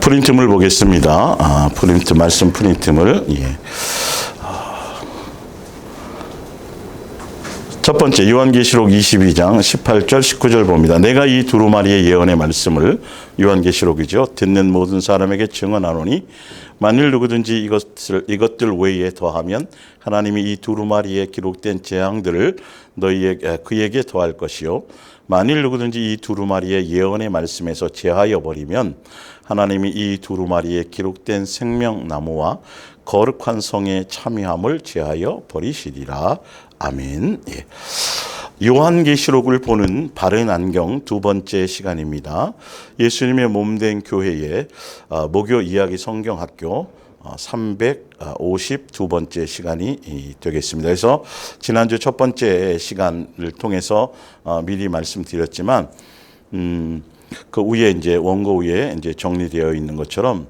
프린트물 보겠습니다. 프린트 말씀 프린트물. 첫 번째 요한계시록 22장 18절 19절 봅니다. 내가 이 두루마리의 예언의 말씀을, 요한계시록이죠, 듣는 모든 사람에게 증언하노니 만일 누구든지 이것들 외에 더하면 하나님이 이 두루마리에 기록된 재앙들을 그에게 더할 것이요, 만일 누구든지 이 두루마리의 예언의 말씀에서 제하여 버리면 하나님이 이 두루마리에 기록된 생명나무와 거룩한 성의 참여함을 제하여 버리시리라. 아멘. 요한계시록을 보는 바른 안경 두 번째 시간입니다. 예수님의 몸된 교회의 목요 이야기 성경학교 352번째 시간이 되겠습니다. 그래서 지난주 첫 번째 시간을 통해서 미리 말씀드렸지만 그 위에 이제 원고 위에 이제 정리되어 있는 것처럼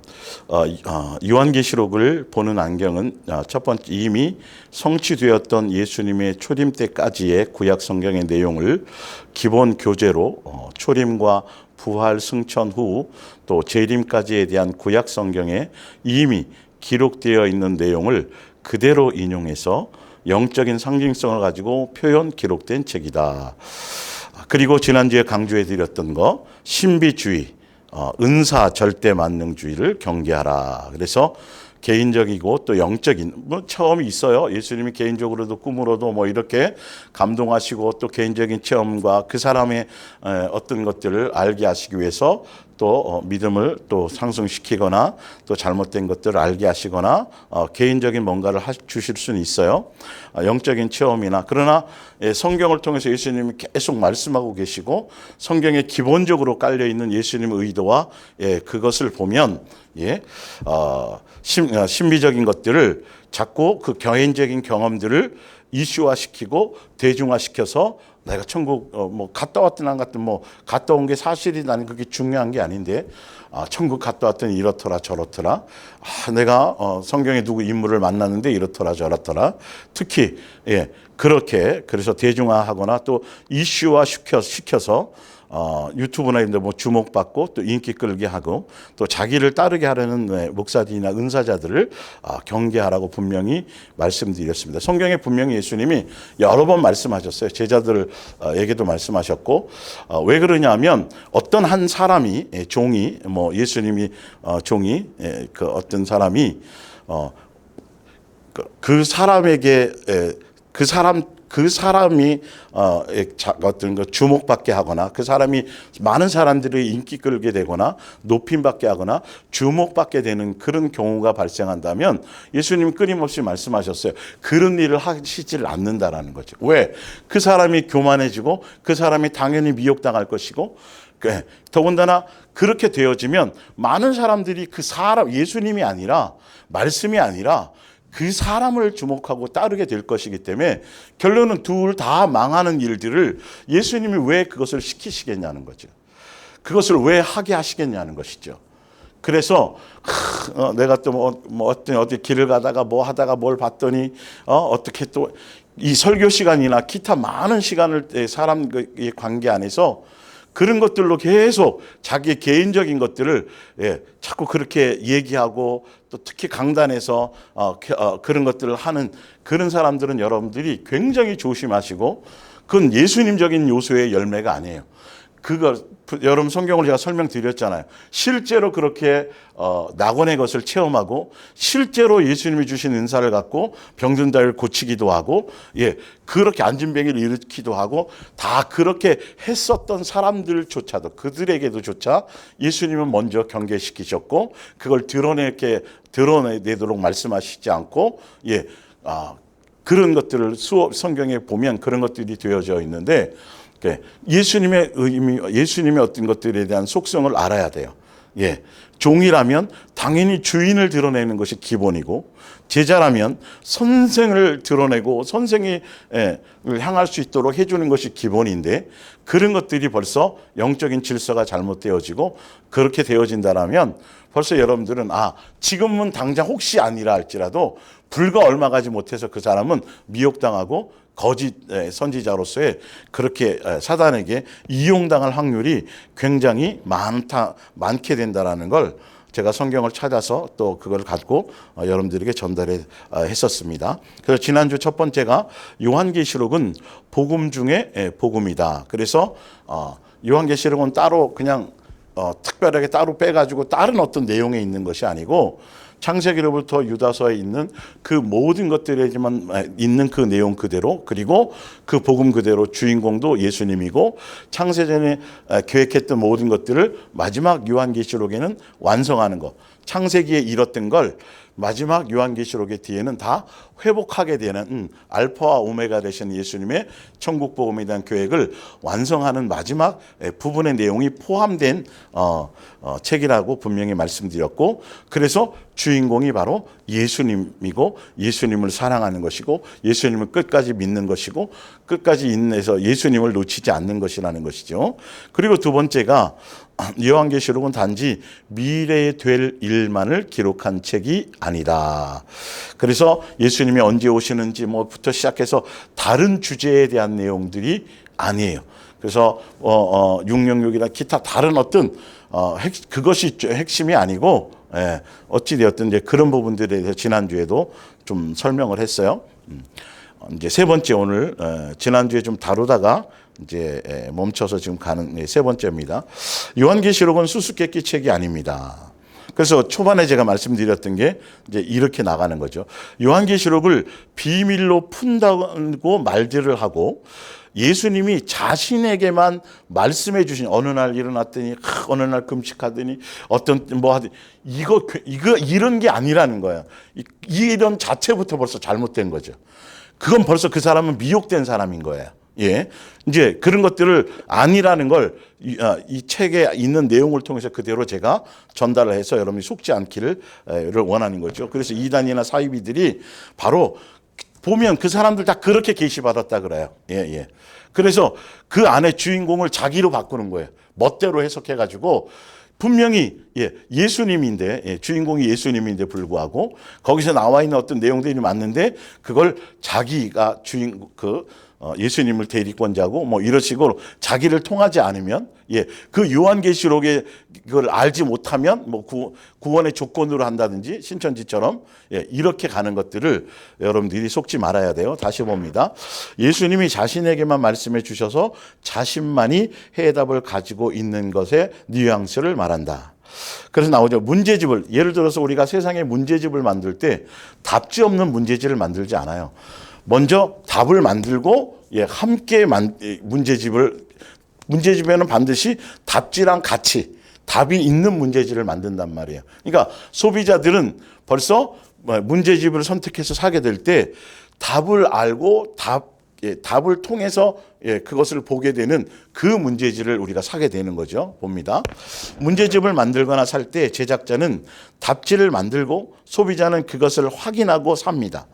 요한계시록을 보는 안경은 첫 번째 이미 성취되었던 예수님의 초림 때까지의 구약 성경의 내용을 기본 교재로 초림과 부활 승천 후 또 재림까지에 대한 구약 성경에 이미 기록되어 있는 내용을 그대로 인용해서 영적인 상징성을 가지고 표현 기록된 책이다. 그리고 지난주에 강조해 드렸던 거 신비주의, 은사 절대 만능주의를 경계하라. 그래서 개인적이고 또 영적인 체험이 있어요. 예수님이 개인적으로도 꿈으로도 이렇게 감동하시고 또 개인적인 체험과 그 사람의 어떤 것들을 알게 하시기 위해서 또 믿음을 또 상승시키거나 또 잘못된 것들을 알게 하시거나 개인적인 뭔가를 주실 수는 있어요. 영적인 체험이나. 그러나 성경을 통해서 예수님이 계속 말씀하고 계시고 성경에 기본적으로 깔려 있는 예수님의 의도와 그것을 보면 신비적인 것들을 자꾸 그 개인적인 경험들을 이슈화시키고 대중화시켜서 내가 천국 갔다 왔든 안 갔든 갔다 온 게 사실이 나는 그게 중요한 게 아닌데 천국 갔다 왔더니 이렇더라 저렇더라, 내가 성경에 누구 인물을 만났는데 이렇더라 저렇더라, 특히 그렇게 그래서 대중화하거나 또 이슈화 시켜서 유튜브나 이런 데 주목받고 또 인기 끌게 하고 또 자기를 따르게 하려는 목사들이나 은사자들을 경계하라고 분명히 말씀드렸습니다. 성경에 분명히 예수님이 여러 번 말씀하셨어요. 제자들에게도 말씀하셨고, 왜 그러냐면 어떤 한 사람이 종이 예수님이 종이 그 어떤 사람이 그 사람에게 그 사람이 어떤 거 주목받게 하거나 그 사람이 많은 사람들의 인기 끌게 되거나 높임받게 하거나 주목받게 되는 그런 경우가 발생한다면 예수님이 끊임없이 말씀하셨어요. 그런 일을 하시질 않는다라는 거죠. 왜? 그 사람이 교만해지고 그 사람이 당연히 미혹당할 것이고, 더군다나 그렇게 되어지면 많은 사람들이 그 사람, 예수님이 아니라 말씀이 아니라 그 사람을 주목하고 따르게 될 것이기 때문에 결론은 둘 다 망하는 일들을 예수님이 왜 그것을 시키시겠냐는 거죠. 그것을 왜 하게 하시겠냐는 것이죠. 그래서 내가 또 어디 길을 가다가 하다가 뭘 봤더니 어떻게 또 이 설교 시간이나 기타 많은 시간을 사람의 관계 안에서 그런 것들로 계속 자기 개인적인 것들을 자꾸 그렇게 얘기하고 또 특히 강단에서 그런 것들을 하는 그런 사람들은 여러분들이 굉장히 조심하시고, 그건 예수님적인 요소의 열매가 아니에요. 여러분 성경을 제가 설명드렸잖아요. 실제로 그렇게 낙원의 것을 체험하고 실제로 예수님이 주신 은사를 갖고 병든 자를 고치기도 하고 그렇게 앉은뱅이를 일으키기도 하고 다 그렇게 했었던 사람들조차도 그들에게도 조차 예수님은 먼저 경계시키셨고 그걸 드러내도록 말씀하시지 않고 그런 것들을 성경에 보면 그런 것들이 되어져 있는데 예수님의 의미, 예수님의 어떤 것들에 대한 속성을 알아야 돼요. 종이라면 당연히 주인을 드러내는 것이 기본이고, 제자라면 선생을 드러내고 선생이 향할 수 있도록 해주는 것이 기본인데, 그런 것들이 벌써 영적인 질서가 잘못되어지고 그렇게 되어진다라면 벌써 여러분들은 지금은 당장 혹시 아니라 할지라도 불과 얼마 가지 못해서 그 사람은 미혹당하고 거짓 선지자로서의 그렇게 사단에게 이용당할 확률이 굉장히 많게 된다라는 걸 제가 성경을 찾아서 또 그걸 가지고 여러분들에게 전달해 했었습니다. 그래서 지난주 첫 번째가 요한계시록은 복음 중에 복음이다. 그래서 요한계시록은 따로 그냥 특별하게 따로 빼가지고 다른 어떤 내용에 있는 것이 아니고 창세기로부터 유다서에 있는 그 모든 것들에만 있는 그 내용 그대로, 그리고 그 복음 그대로 주인공도 예수님이고 창세전에 계획했던 모든 것들을 마지막 요한계시록에는 완성하는 것, 창세기에 이뤘던 걸 마지막 요한계시록의 뒤에는 다 회복하게 되는 알파와 오메가 되신 예수님의 천국 복음에 대한 계획을 완성하는 마지막 부분의 내용이 포함된 책이라고 분명히 말씀드렸고, 그래서 주인공이 바로 예수님이고 예수님을 사랑하는 것이고 예수님을 끝까지 믿는 것이고 끝까지 인내해서 예수님을 놓치지 않는 것이라는 것이죠. 그리고 두 번째가 요한계시록은 단지 미래에 될 일만을 기록한 책이 아니다. 그래서 예수님이 언제 오시는지 뭐부터 시작해서 다른 주제에 대한 내용들이 아니에요. 그래서 666이나 기타 다른 어떤 그것이 핵심이 아니고, 어찌 되었든 이제 그런 부분들에 대해서 지난주에도 좀 설명을 했어요. 이제 세 번째, 오늘 지난주에 좀 다루다가 이제 멈춰서 지금 가는 세 번째입니다. 요한계시록은 수수께끼 책이 아닙니다. 그래서 초반에 제가 말씀드렸던 게 이제 이렇게 나가는 거죠. 요한계시록을 비밀로 푼다고 말들을 하고 예수님이 자신에게만 말씀해 주신, 어느 날 일어났더니 어느 날 금식하더니 어떤 뭐 하더니 이거 이런 게 아니라는 거야. 이런 자체부터 벌써 잘못된 거죠. 그건 벌써 그 사람은 미혹된 사람인 거예요. 예, 이제 그런 것들을 아니라는 걸 이 책에 있는 내용을 통해서 그대로 제가 전달을 해서 여러분이 속지 않기를 원하는 거죠. 그래서 이단이나 사이비들이 바로 보면 그 사람들 다 그렇게 계시받았다 그래요. 예. 그래서 그 안에 주인공을 자기로 바꾸는 거예요. 멋대로 해석해가지고 분명히 예수님인데, 주인공이 예수님인데 불구하고 거기서 나와 있는 어떤 내용들이 맞는데 그걸 자기가 예수님을 대리권자고 뭐 이런 식으로 자기를 통하지 않으면, 그 요한계시록에 그걸 알지 못하면 뭐 구원의 조건으로 한다든지 신천지처럼 이렇게 가는 것들을 여러분들이 속지 말아야 돼요. 다시 봅니다. 예수님이 자신에게만 말씀해 주셔서 자신만이 해답을 가지고 있는 것의 뉘앙스를 말한다. 그래서 나오죠. 문제집을, 예를 들어서 우리가 세상에 문제집을 만들 때 답지 없는 문제집을 만들지 않아요. 먼저 답을 만들고 함께 문제집에는 반드시 답지랑 같이 답이 있는 문제집을 만든단 말이에요. 그러니까 소비자들은 벌써 문제집을 선택해서 사게 될 때 답을 알고 답을 통해서 그것을 보게 되는 그 문제집을 우리가 사게 되는 거죠. 봅니다. 문제집을 만들거나 살 때 제작자는 답지를 만들고 소비자는 그것을 확인하고 삽니다.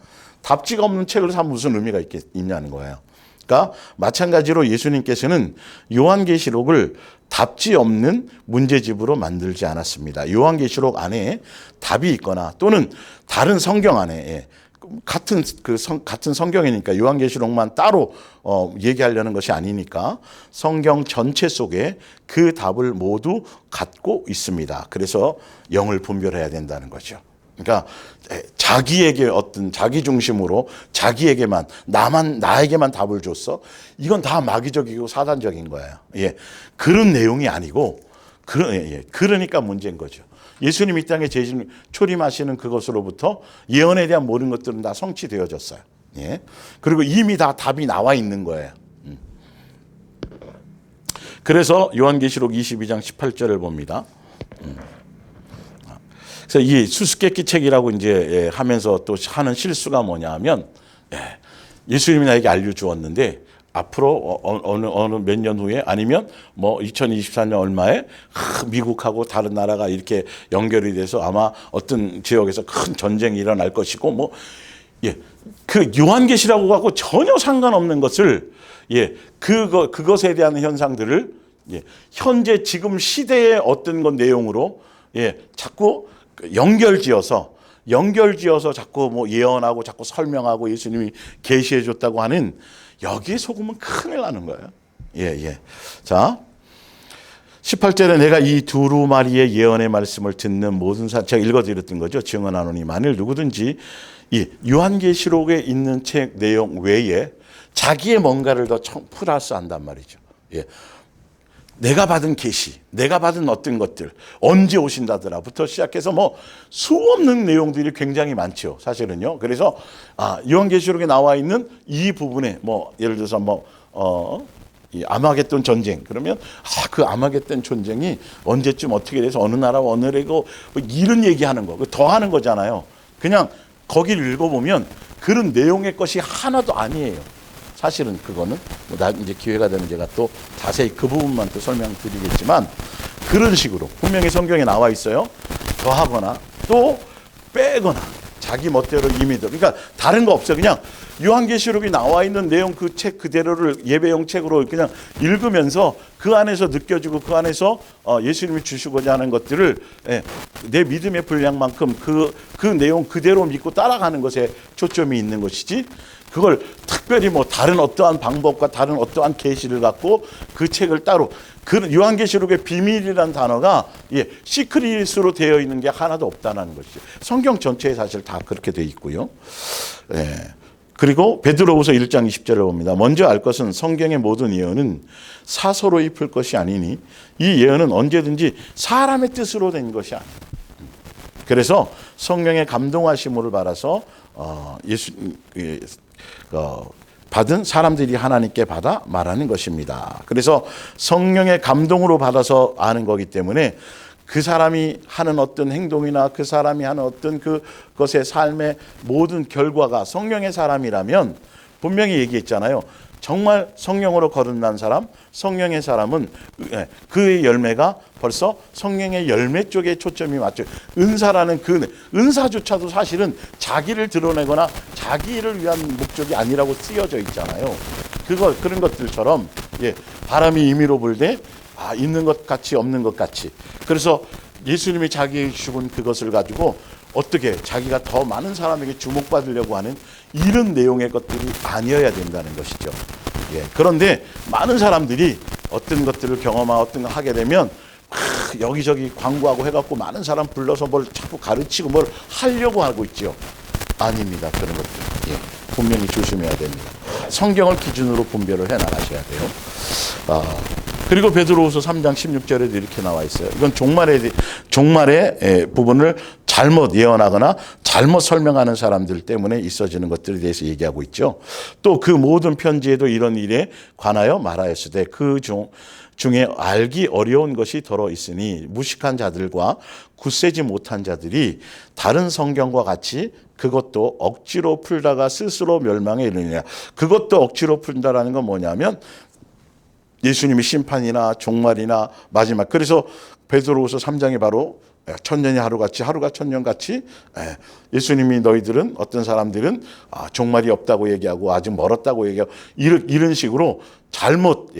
답지가 없는 책을 사면 무슨 의미가 있냐는 거예요. 그러니까 마찬가지로 예수님께서는 요한계시록을 답지 없는 문제집으로 만들지 않았습니다. 요한계시록 안에 답이 있거나 또는 다른 성경 안에 같은 성경이니까 요한계시록만 따로 얘기하려는 것이 아니니까 성경 전체 속에 그 답을 모두 갖고 있습니다. 그래서 영을 분별해야 된다는 거죠. 그러니까 자기에게 어떤 자기 중심으로 자기에게만 나에게만 답을 줬어. 이건 다 마귀적이고 사단적인 거예요. 그런 내용이 아니고 그러니까 문제인 거죠. 예수님 이 땅에 초림하시는 그것으로부터 예언에 대한 모든 것들은 다 성취되어졌어요. 그리고 이미 다 답이 나와 있는 거예요. 그래서 요한계시록 22장 18절을 봅니다. 그래서 이 수수께끼 책이라고 이제 하면서 또 하는 실수가 뭐냐 하면, 예수님이 나에게 알려주었는데 앞으로 어느 몇 년 후에 아니면 뭐 2024년 얼마에 미국하고 다른 나라가 이렇게 연결이 돼서 아마 어떤 지역에서 큰 전쟁이 일어날 것이고 뭐 그 요한계시라고 하고 전혀 상관없는 것을 그것에 대한 현상들을 현재 지금 시대의 어떤 것 내용으로 자꾸 연결지어서 자꾸 뭐 예언하고 자꾸 설명하고 예수님이 계시해 줬다고 하는, 여기에 속으면 큰일 나는 거예요. 자, 18절에 내가 이 두루마리의 예언의 말씀을 듣는 모든 사람, 제가 읽어드렸던 거죠. 증언하노니 만일 누구든지 이 요한계시록에 있는 책 내용 외에 자기의 뭔가를 더 플러스 한단 말이죠. 예. 내가 받은 계시, 내가 받은 어떤 것들, 언제 오신다더라부터 시작해서 뭐 수없는 내용들이 굉장히 많죠. 사실은요. 그래서 요한계시록에 나와 있는 이 부분에 뭐 예를 들어서 이 아마겟돈 전쟁 그러면 그 아마겟돈 전쟁이 언제쯤 어떻게 돼서 어느 나라와 어느 나라고 뭐 이런 얘기하는 거, 더 하는 거잖아요. 그냥 거기를 읽어보면 그런 내용의 것이 하나도 아니에요. 사실은 그거는 뭐 이제 기회가 되면 제가 또 자세히 그 부분만 또 설명드리겠지만 그런 식으로 분명히 성경에 나와 있어요. 더하거나 또 빼거나 자기 멋대로 임의대로. 그러니까 다른 거 없어요. 그냥 요한계시록이 나와 있는 내용 그 책 그대로를 예배용 책으로 그냥 읽으면서 그 안에서 느껴지고 그 안에서 예수님이 주시고자 하는 것들을 내 믿음의 분량만큼 그 내용 그대로 믿고 따라가는 것에 초점이 있는 것이지 그걸 특별히 뭐 다른 어떠한 방법과 다른 어떠한 계시를 갖고 그 책을 따로 그 요한계시록의 비밀이라는 단어가 시크릿으로 되어 있는 게 하나도 없다는 것이죠. 성경 전체에 사실 다 그렇게 되어 있고요. 그리고 베드로후서 1장 20절을 봅니다. 먼저 알 것은 성경의 모든 예언은 사서로 입힐 것이 아니니 이 예언은 언제든지 사람의 뜻으로 된 것이 아니에요. 그래서 성령의 감동하심을 받아서 받은 사람들이 하나님께 받아 말하는 것입니다. 그래서 성령의 감동으로 받아서 아는 거기 때문에 그 사람이 하는 어떤 행동이나 그 사람이 하는 어떤 그것의 삶의 모든 결과가 성령의 사람이라면 분명히 얘기했잖아요. 정말 성령으로 거듭난 사람, 성령의 사람은 그의 열매가 벌써 성령의 열매 쪽에 초점이 맞죠. 은사라는 그 은사조차도 사실은 자기를 드러내거나 자기를 위한 목적이 아니라고 쓰여져 있잖아요. 그런 것들처럼 바람이 임의로 불되 있는 것 같이 없는 것 같이. 그래서 예수님이 자기에게 주신 그것을 가지고 어떻게 자기가 더 많은 사람에게 주목받으려고 하는 이런 내용의 것들이 아니어야 된다는 것이죠. 그런데 많은 사람들이 어떤 것들을 경험하고 어떤 걸 하게 되면 여기저기 광고하고 해갖고 많은 사람 불러서 뭘 자꾸 가르치고 뭘 하려고 하고 있죠. 아닙니다. 그런 것들. 분명히 조심해야 됩니다. 성경을 기준으로 분별을 해 나가셔야 돼요. 그리고 베드로후서 3장 16절에도 이렇게 나와 있어요. 이건 종말의 부분을 잘못 예언하거나 잘못 설명하는 사람들 때문에 있어지는 것들에 대해서 얘기하고 있죠. 또 그 모든 편지에도 이런 일에 관하여 말하였으되 그 중에 알기 어려운 것이 더러 있으니 무식한 자들과 굳세지 못한 자들이 다른 성경과 같이 그것도 억지로 풀다가 스스로 멸망에 이르느니라. 그것도 억지로 풀다라는 건 뭐냐면 예수님의 심판이나 종말이나 마지막. 그래서 베드로후서 3장에 바로 천년이 하루같이 하루가 천년같이 예수님이 너희들은 어떤 사람들은 종말이 없다고 얘기하고 아직 멀었다고 얘기하고 이런 식으로 잘못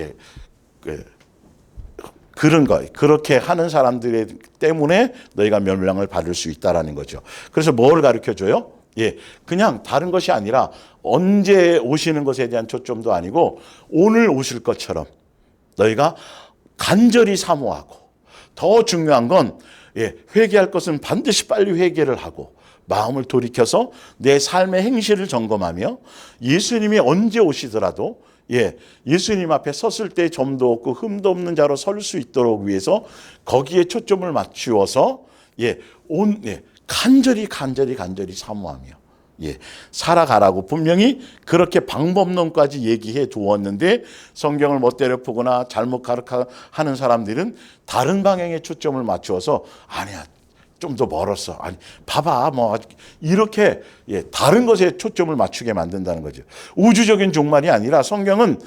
그런 거 그렇게 하는 사람들 때문에 너희가 멸망을 받을 수 있다라는 거죠. 그래서 뭘 가르쳐줘요? 그냥 다른 것이 아니라 언제 오시는 것에 대한 초점도 아니고 오늘 오실 것처럼 너희가 간절히 사모하고 더 중요한 건 회개할 것은 반드시 빨리 회개를 하고 마음을 돌이켜서 내 삶의 행실을 점검하며 예수님이 언제 오시더라도 예수님 앞에 섰을 때 점도 없고 흠도 없는 자로 설 수 있도록 위해서 거기에 초점을 맞추어서 간절히 사모하며 살아가라고 분명히 그렇게 방법론까지 얘기해 두었는데 성경을 멋대로 보거나 잘못 가르쳐하는 사람들은 다른 방향에 초점을 맞추어서 아니야 좀 더 멀었어 아니 봐봐 뭐 이렇게 다른 것에 초점을 맞추게 만든다는 거죠. 우주적인 종말이 아니라 성경은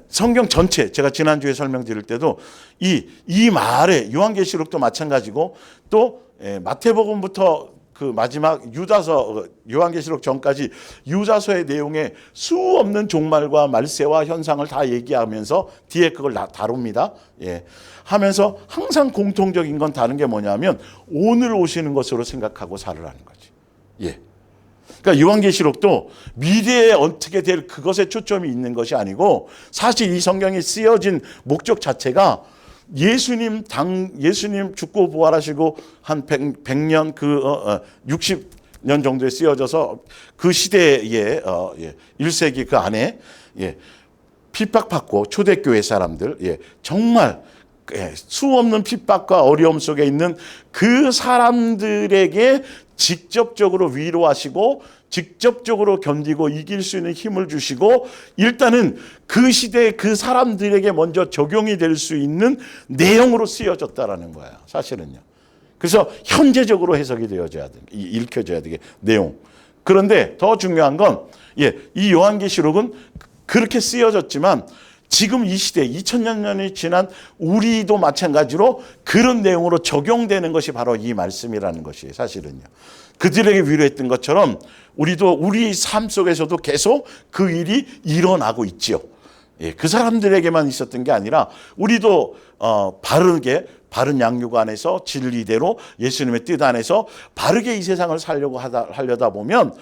성경 전체 제가 지난주에 설명드릴 때도 이 말에 요한계시록도 마찬가지고 또 마태복음부터 그 마지막 유다서 요한계시록 전까지 유다서의 내용에 수없는 종말과 말세와 현상을 다 얘기하면서 뒤에 그걸 다룹니다. 하면서 항상 공통적인 건 다른 게 뭐냐면 오늘 오시는 것으로 생각하고 살으라는 거지. 그러니까 요한계시록도 미래에 어떻게 될 그것에 초점이 있는 것이 아니고 사실 이 성경이 쓰여진 목적 자체가 예수님 죽고 부활하시고 한 100년 60년 정도에 쓰여져서 그 시대에 1세기 그 안에 핍박받고 초대교회 사람들 정말 수없는 핍박과 어려움 속에 있는 그 사람들에게 직접적으로 위로하시고 직접적으로 견디고 이길 수 있는 힘을 주시고 일단은 그 시대에 그 사람들에게 먼저 적용이 될 수 있는 내용으로 쓰여졌다라는 거예요. 사실은요. 그래서 현재적으로 해석이 되어져야 돼. 읽혀져야 되게 내용. 그런데 더 중요한 건 이 요한계시록은 그렇게 쓰여졌지만 지금 이 시대 2000년이 지난 우리도 마찬가지로 그런 내용으로 적용되는 것이 바로 이 말씀이라는 것이에요. 사실은요. 그들에게 위로했던 것처럼 우리도 우리 삶 속에서도 계속 그 일이 일어나고 있지요. 그 사람들에게만 있었던 게 아니라 우리도 바른 양육 안에서 진리대로 예수님의 뜻 안에서 바르게 이 세상을 하려다 보면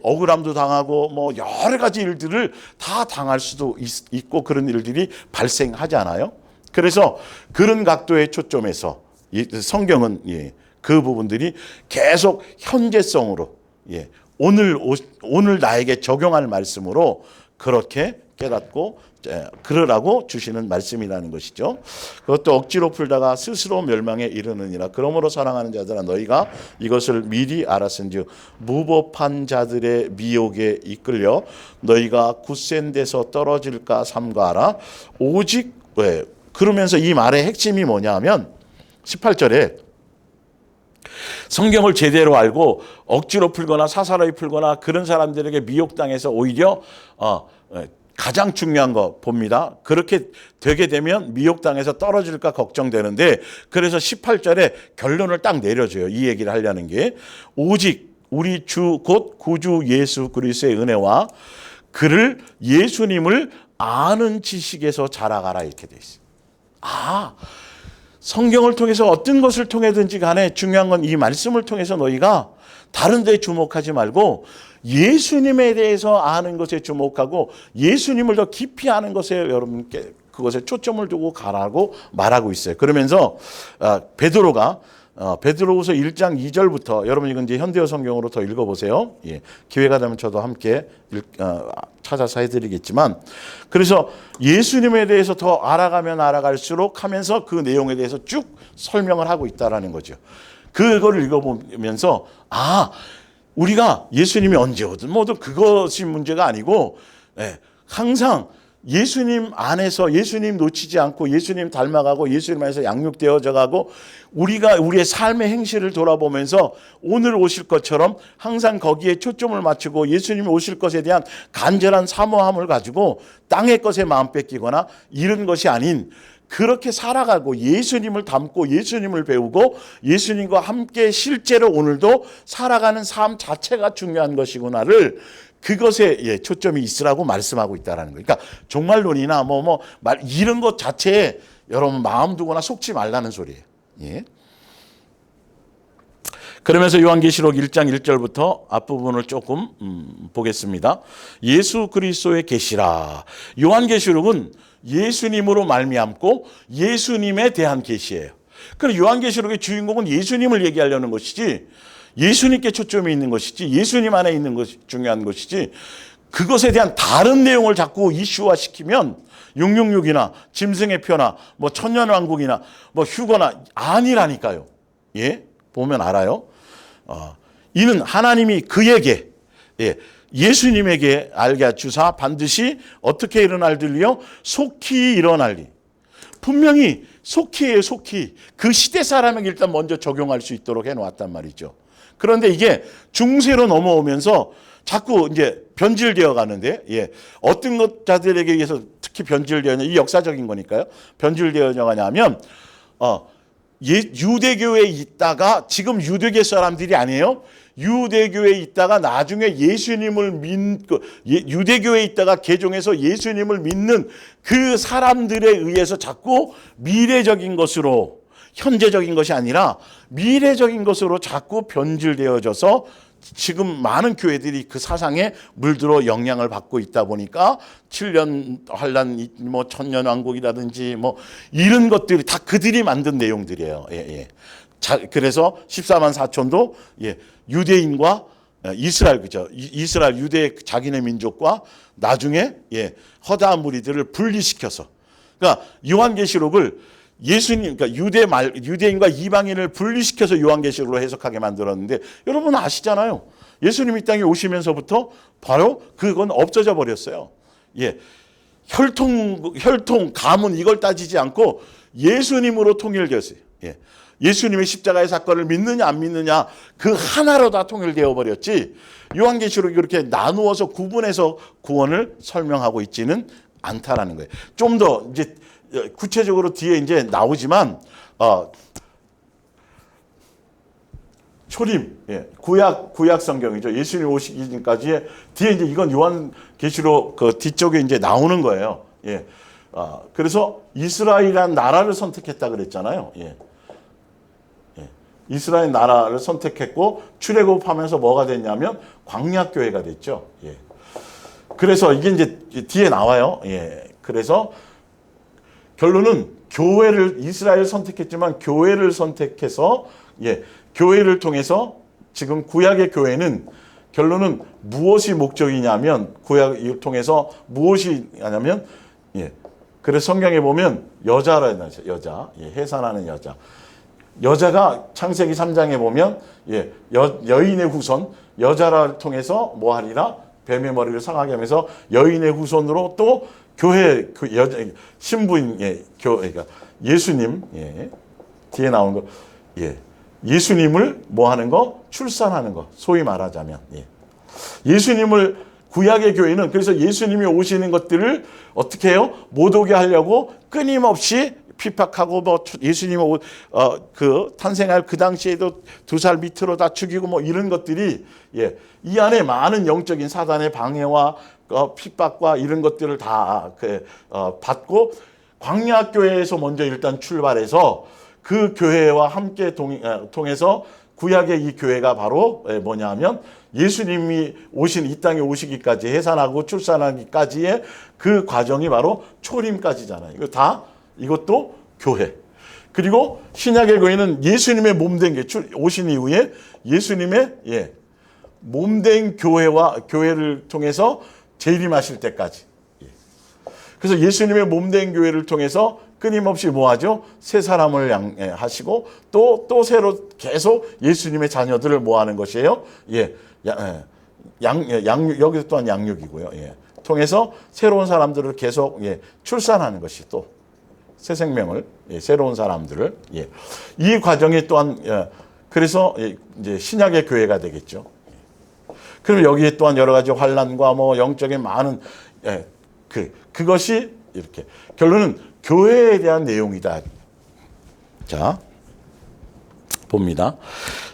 억울함도 당하고 뭐 여러 가지 일들을 다 당할 수도 있고 그런 일들이 발생하잖아요. 그래서 그런 각도의 초점에서 성경은 그 부분들이 계속 현재성으로 오늘 나에게 적용할 말씀으로 그렇게 깨닫고 그러라고 주시는 말씀이라는 것이죠. 그것도 억지로 풀다가 스스로 멸망에 이르느니라. 그러므로 사랑하는 자들아 너희가 이것을 미리 알았은즉 무법한 자들의 미혹에 이끌려 너희가 굳센 데서 떨어질까 삼가하라. 오직 그러면서 이 말의 핵심이 뭐냐면 18절에 성경을 제대로 알고 억지로 풀거나 사사로이 풀거나 그런 사람들에게 미혹당해서 오히려 가장 중요한 거 봅니다. 그렇게 되게 되면 미혹당해서 떨어질까 걱정되는데 그래서 18절에 결론을 딱 내려줘요. 이 얘기를 하려는 게 오직 우리 주 곧 구주 예수 그리스도의 은혜와 그를 예수님을 아는 지식에서 자라가라 이렇게 돼 있어요. 성경을 통해서 어떤 것을 통해든지 간에 중요한 건 이 말씀을 통해서 너희가 다른 데 주목하지 말고 예수님에 대해서 아는 것에 주목하고 예수님을 더 깊이 아는 것에 여러분께 그것에 초점을 두고 가라고 말하고 있어요. 그러면서 베드로가 베드로후서 1장 2절부터 여러분 이건 이제 현대어 성경으로 더 읽어보세요. 기회가 되면 저도 함께 찾아서 해드리겠지만 그래서 예수님에 대해서 더 알아가면 알아갈수록 하면서 그 내용에 대해서 쭉 설명을 하고 있다라는 거죠. 그거를 읽어보면서 우리가 예수님이 언제 오든 뭐든 그것이 문제가 아니고 항상 예수님 안에서 예수님 놓치지 않고 예수님 닮아가고 예수님 안에서 양육되어져 가고 우리가 우리의 삶의 행실을 돌아보면서 오늘 오실 것처럼 항상 거기에 초점을 맞추고 예수님이 오실 것에 대한 간절한 사모함을 가지고 땅의 것에 마음 뺏기거나 이런 것이 아닌 그렇게 살아가고 예수님을 닮고 예수님을 배우고 예수님과 함께 실제로 오늘도 살아가는 삶 자체가 중요한 것이구나를 그것에 초점이 있으라고 말씀하고 있다는 거예요. 그러니까 종말론이나 이런 것 자체에 여러분 마음 두거나 속지 말라는 소리예요. 그러면서 요한계시록 1장 1절부터 앞부분을 조금 보겠습니다. 예수 그리스도의 계시라. 요한계시록은 예수님으로 말미암고 예수님에 대한 계시예요. 그럼 요한계시록의 주인공은 예수님을 얘기하려는 것이지 예수님께 초점이 있는 것이지 예수님 안에 있는 것이 중요한 것이지 그것에 대한 다른 내용을 자꾸 이슈화시키면 666이나 짐승의 표나 천년왕국이나 휴거나 아니라니까요. 보면 알아요. 이는 하나님이 그에게 예수님에게 알게 주사 반드시 어떻게 일어날들요? 속히 일어날리. 분명히 속히예요. 속히. 그 시대 사람에게 일단 먼저 적용할 수 있도록 해놓았단 말이죠. 그런데 이게 중세로 넘어오면서 자꾸 이제 변질되어 가는데 어떤 것자들에게 의해서 특히 변질되었냐 이 역사적인 거니까요. 변질되어 가냐면 유대교에 있다가 지금 유대교 사람들이 아니에요. 유대교에 있다가 나중에 예수님을 유대교에 있다가 개종해서 예수님을 믿는 그 사람들에 의해서 자꾸 미래적인 것으로 현재적인 것이 아니라 미래적인 것으로 자꾸 변질되어져서 지금 많은 교회들이 그 사상에 물들어 영향을 받고 있다 보니까 7년 환란, 뭐 천년왕국이라든지 뭐 이런 것들이 다 그들이 만든 내용들이에요. 예, 예. 자, 그래서 14만 4천도 예, 유대인과 이스라엘, 그죠? 이스라엘 유대 자기네 민족과 나중에 예, 허다한 무리들을 분리시켜서, 그러니까 요한계시록을 예수님, 그러니까 유대인과 이방인을 분리시켜서 요한계시록으로 해석하게 만들었는데, 여러분 아시잖아요. 예수님이 이 땅에 오시면서부터 바로 그건 없어져 버렸어요. 예, 혈통, 가문 이걸 따지지 않고 예수님으로 통일되었어요. 예. 예수님의 십자가의 사건을 믿느냐 안 믿느냐 그 하나로 다 통일되어 버렸지, 요한계시록이 그렇게 나누어서 구분해서 구원을 설명하고 있지는 않다라는 거예요. 좀 더 이제 구체적으로 뒤에 이제 나오지만 초림, 예, 구약 성경이죠. 예수님 오시기 전까지의 뒤에 이제 이건 요한계시록 그 뒤쪽에 이제 나오는 거예요. 예, 그래서 이스라엘이라는 나라를 선택했다 그랬잖아요. 예. 이스라엘 나라를 선택했고 출애굽하면서 뭐가 됐냐면 광야교회가 됐죠. 예. 그래서 이게 이제 뒤에 나와요. 예. 그래서 결론은 이스라엘을 선택했지만 교회를 선택해서 예, 교회를 통해서 지금 구약의 교회는 결론은 무엇이 목적이냐면, 구약을 통해서 무엇이 하냐면 예. 그래서 성경에 보면 여자라는 여자, 예, 해산하는 여자가 창세기 3장에 보면 예, 여인의 후손, 여자를 통해서 뭐 하리라? 뱀의 머리를 상하게 하면서 여인의 후손으로 또 교회 신부인 그러니까 예수님, 예, 뒤에 나온 거, 예, 예수님을 뭐 하는 거? 출산하는 거. 소위 말하자면 예. 예수님을 구약의 교회는 그래서 예수님이 오시는 것들을 어떻게 해요? 못 오게 하려고 끊임없이 핍박하고 뭐 예수님 그 탄생할 그 당시에도 2살 밑으로 다 죽이고 뭐 이런 것들이 예, 이 안에 많은 영적인 사단의 방해와 핍박과 이런 것들을 다 받고 광야교회에서 먼저 일단 출발해서 그 교회와 함께 통해서 구약의 이 교회가 바로 뭐냐 하면 예수님이 이 땅에 오시기까지 해산하고 출산하기까지의 그 과정이 바로 초림까지잖아요. 이것도 교회. 그리고 신약의 교회는 예수님의 몸된 게 오신 이후에 예수님의 예, 몸된 교회를 통해서 재림하실 때까지. 예. 그래서 예수님의 몸된 교회를 통해서 끊임없이 뭐하죠? 새 사람을 하시고 또 새로 계속 예수님의 자녀들을 모아는 것이에요. 예, 여기서 또한 양육이고요. 예. 통해서 새로운 사람들을 계속 예, 출산하는 것이 또 새 생명을 예, 새로운 사람들을 예. 이 과정이 또한 예, 그래서 예, 이제 신약의 교회가 되겠죠. 그럼 여기에 또한 여러 가지 환란과 뭐 영적인 많은 예, 그것이 이렇게 결론은 교회에 대한 내용이다. 자, 봅니다.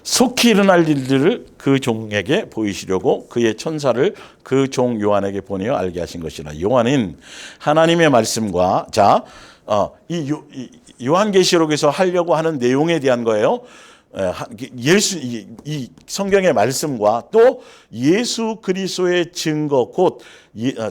속히 일어날 일들을 그 종에게 보이시려고 그의 천사를 그 종 요한에게 보내어 알게 하신 것이라. 요한은 하나님의 말씀과 이 요한계시록에서 하려고 하는 내용에 대한 거예요. 이 성경의 말씀과 또 예수 그리스도의 증거 곧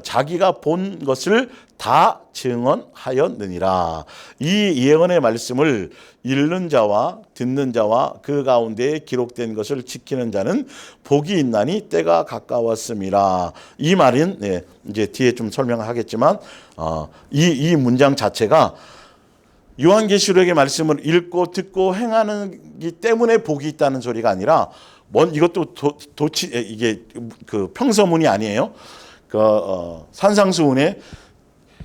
자기가 본 것을 다 증언하였느니라. 이 예언의 말씀을 읽는 자와 듣는 자와 그 가운데에 기록된 것을 지키는 자는 복이 있나니 때가 가까웠음이라. 이 말은 네, 이제 뒤에 좀 설명하겠지만 이 문장 자체가 요한계시록의 말씀을 읽고 듣고 행하는기 때문에 복이 있다는 소리가 아니라 이것도 이게 그 평서문이 아니에요. 산상수훈에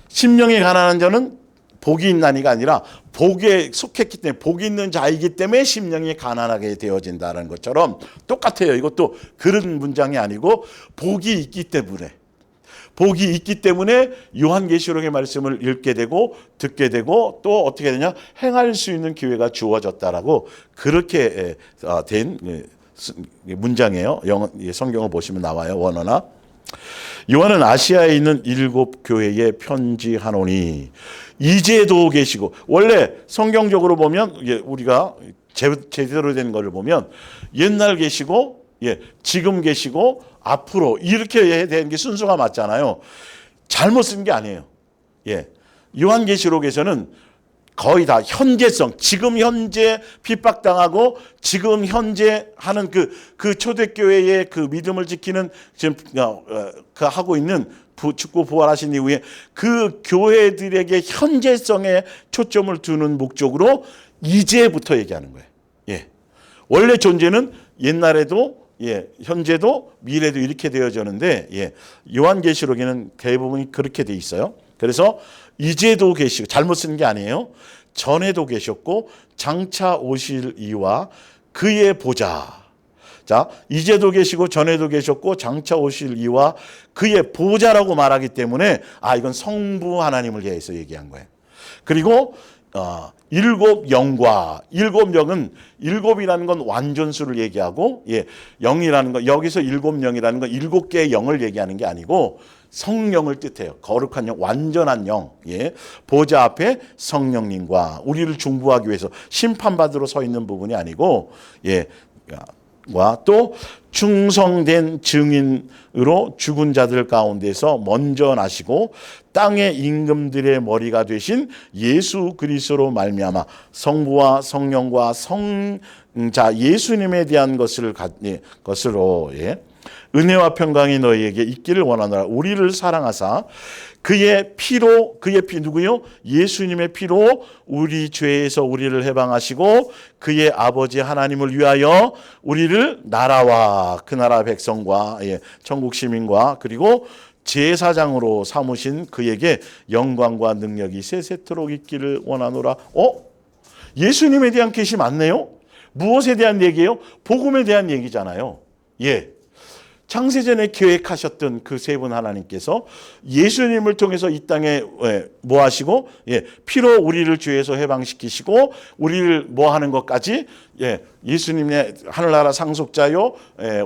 심령이 가난한 자는 복이 있나니가 아니라 복에 속했기 때문에 복이 있는 자이기 때문에 심령이 가난하게 되어진다는 것처럼 똑같아요. 이것도 그런 문장이 아니고 복이 있기 때문에 요한계시록의 말씀을 읽게 되고 듣게 되고 또 어떻게 되냐 행할 수 있는 기회가 주어졌다라고 그렇게 된 문장이에요. 성경을 보시면 나와요. 원어나 요한은 아시아에 있는 7 교회에 편지하노니 이제도 계시고, 원래 성경적으로 보면 우리가 제대로 된 것을 보면 옛날 계시고 예, 지금 계시고 앞으로 이렇게 해야 되는 게 순서가 맞잖아요. 잘못 쓴 게 아니에요. 예, 요한계시록에서는 거의 다 현재성, 지금 현재 핍박당하고 지금 현재 하는 그 초대교회의 그 믿음을 지키는 지금 그 하고 있는 죽고 부활하신 이후에 그 교회들에게 현재성에 초점을 두는 목적으로 이제부터 얘기하는 거예요. 예. 원래 존재는 옛날에도 예, 현재도 미래도 이렇게 되어졌는데 예, 요한계시록에는 대부분이 그렇게 돼 있어요. 그래서 이제도 계시고 잘못 쓴 게 아니에요. 전에도 계셨고 장차 오실 이와 그의 보좌. 자, 이제도 계시고 전에도 계셨고 장차 오실 이와 그의 보좌라고 말하기 때문에 이건 성부 하나님을 위해서 얘기한 거예요. 그리고 일곱 영과 일곱 영은 일곱이라는 건 완전수를 얘기하고 예, 영이라는 건 여기서 일곱 영이라는 건 일곱 개의 영을 얘기하는 게 아니고 성령을 뜻해요. 거룩한 영, 완전한 영. 예. 보좌 앞에 성령님과 우리를 중보하기 위해서 심판받으러 서 있는 부분이 아니고 예. 와 또 충성된 증인으로 죽은 자들 가운데서 먼저 나시고 땅의 임금들의 머리가 되신 예수 그리스도로 말미암아 성부와 성령과 성자 예수님에 대한 것으로 예. 은혜와 평강이 너희에게 있기를 원하노라. 우리를 사랑하사 그의 피로 그의 피 누구요? 예수님의 피로 우리 죄에서 우리를 해방하시고 그의 아버지 하나님을 위하여 우리를 나라와 그 나라 백성과 예, 천국 시민과 그리고 제사장으로 삼으신 그에게 영광과 능력이 세세토록 있기를 원하노라. 예수님에 대한 계시 맞네요. 무엇에 대한 얘기예요? 복음에 대한 얘기잖아요. 예. 창세전에 계획하셨던 그 세 분 하나님께서 예수님을 통해서 이 땅에 뭐 하시고 피로 우리를 죄에서 해방시키시고 우리를 뭐 하는 것까지 예수님의 하늘나라 상속자요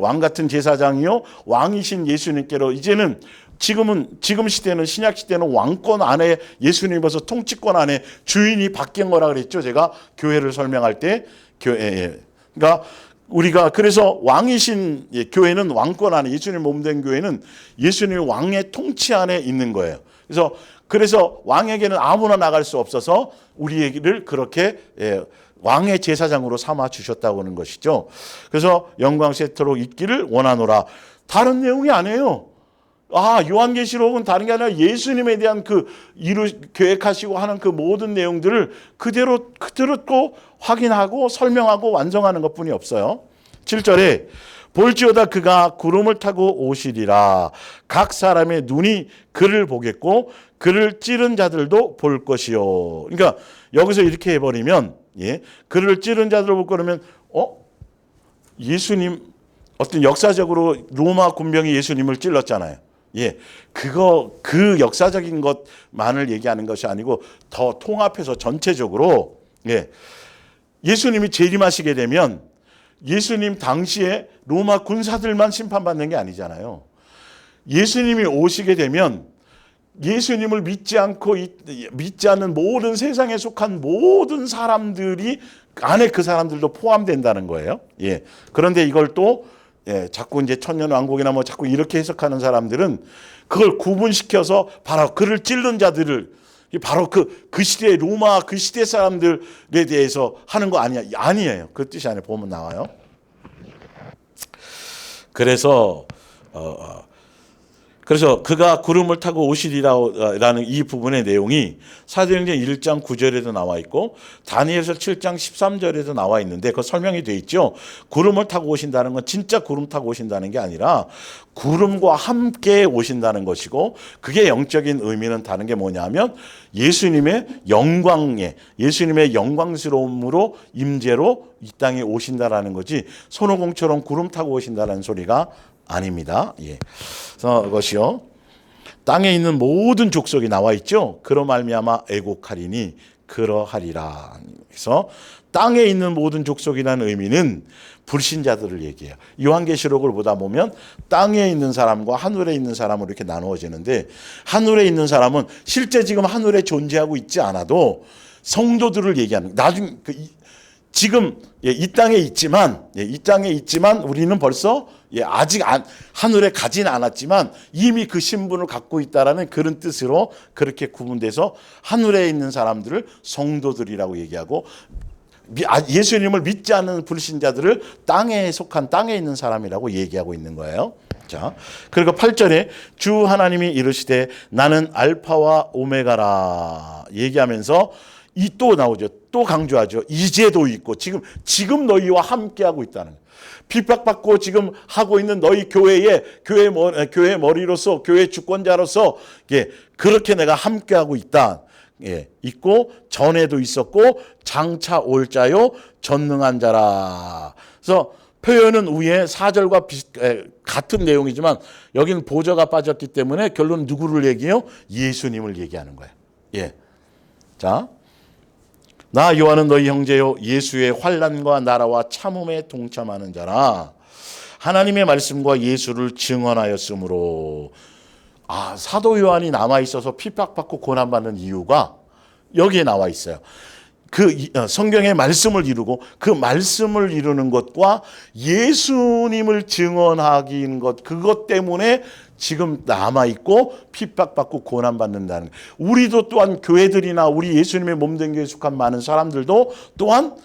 왕 같은 제사장이요 왕이신 예수님께로 이제는 지금 시대는 신약 시대는 왕권 안에 예수님께서 통치권 안에 주인이 바뀐 거라 그랬죠. 제가 교회를 설명할 때 그러니까 우리가 그래서 왕이신 교회는 왕권 안에 예수님 몸된 교회는 예수님의 왕의 통치 안에 있는 거예요. 그래서 왕에게는 아무나 나갈 수 없어서 우리를 그렇게 왕의 제사장으로 삼아 주셨다고 하는 것이죠. 그래서 영광 세토록 있기를 원하노라. 다른 내용이 아니에요. 요한계시록은 다른 게 아니라 예수님에 대한 계획하시고 하는 그 모든 내용들을 그대로 또 확인하고 설명하고 완성하는 것뿐이 없어요. 7절에 볼지어다 그가 구름을 타고 오시리라. 각 사람의 눈이 그를 보겠고 그를 찌른 자들도 볼 것이요. 그러니까 여기서 이렇게 해버리면 그를 찌른 자들을 볼 거라면 예수님 어떤 역사적으로 로마 군병이 예수님을 찔렀잖아요. 그 역사적인 것만을 얘기하는 것이 아니고 더 통합해서 전체적으로 예수님이 재림하시게 되면 예수님 당시에 로마 군사들만 심판받는 게 아니잖아요. 예수님이 오시게 되면 예수님을 믿지 않는 모든 세상에 속한 모든 사람들이 안에 그 사람들도 포함된다는 거예요. 그런데 이걸 또 자꾸 이제 천년왕국이나 뭐 자꾸 이렇게 해석하는 사람들은 그걸 구분시켜서 바로 그를 찔른 자들을 바로 그 시대 로마 그 시대 사람들에 대해서 하는 거 아니에요. 그 뜻이 아니에요. 보면 나와요. 그래서 그가 구름을 타고 오시리라는 이 부분의 내용이 사도행전 1장 9절에도 나와 있고 다니엘서 7장 13절에도 나와 있는데 그 설명이 돼 있죠. 구름을 타고 오신다는 건 진짜 구름 타고 오신다는 게 아니라 구름과 함께 오신다는 것이고 그게 영적인 의미는 다른 게 뭐냐면 예수님의 영광스러움으로 임재로 이 땅에 오신다라는 거지 손오공처럼 구름 타고 오신다는 소리가 아닙니다. 그래서 그것이요 땅에 있는 모든 족속이 나와 있죠. 그로 말미암아 애곡하리니 그러하리라. 그래서 땅에 있는 모든 족속이라는 의미는 불신자들을 얘기해요. 요한계시록을 보다 보면 땅에 있는 사람과 하늘에 있는 사람으로 이렇게 나누어지는데 하늘에 있는 사람은 실제 지금 하늘에 존재하고 있지 않아도 성도들을 얘기하는 나중에 지금 이 땅에 있지만 우리는 벌써 아직 하늘에 가진 않았지만 이미 그 신분을 갖고 있다라는 그런 뜻으로 그렇게 구분돼서 하늘에 있는 사람들을 성도들이라고 얘기하고 예수님을 믿지 않는 불신자들을 땅에 속한 땅에 있는 사람이라고 얘기하고 있는 거예요. 자, 그리고 8절에 주 하나님이 이르시되 나는 알파와 오메가라 얘기하면서 이 또 나오죠. 또 강조하죠. 이제도 있고 지금 너희와 함께하고 있다는 거예요. 핍박받고 지금 하고 있는 너희 교회 머리로서 교회 주권자로서 그렇게 내가 함께하고 있다. 있고 전에도 있었고 장차 올 자요 전능한 자라. 그래서 표현은 위에 4절과 같은 내용이지만 여기는 보저가 빠졌기 때문에 결론 누구를 얘기해요? 예수님을 얘기하는 거예요. 자, 나 요한은 너희 형제요 예수의 환난과 나라와 참음에 동참하는 자라. 하나님의 말씀과 예수를 증언하였으므로. 사도 요한이 남아 있어서 핍박받고 고난받는 이유가 여기에 나와 있어요. 성경의 말씀을 이루고 그 말씀을 이루는 것과 예수님을 증언하기인 것, 그것 때문에 지금 남아있고 핍박받고 고난받는다는 거예요. 우리도 또한 교회들이나 우리 예수님의 몸된 교회에 속한 많은 사람들도 또한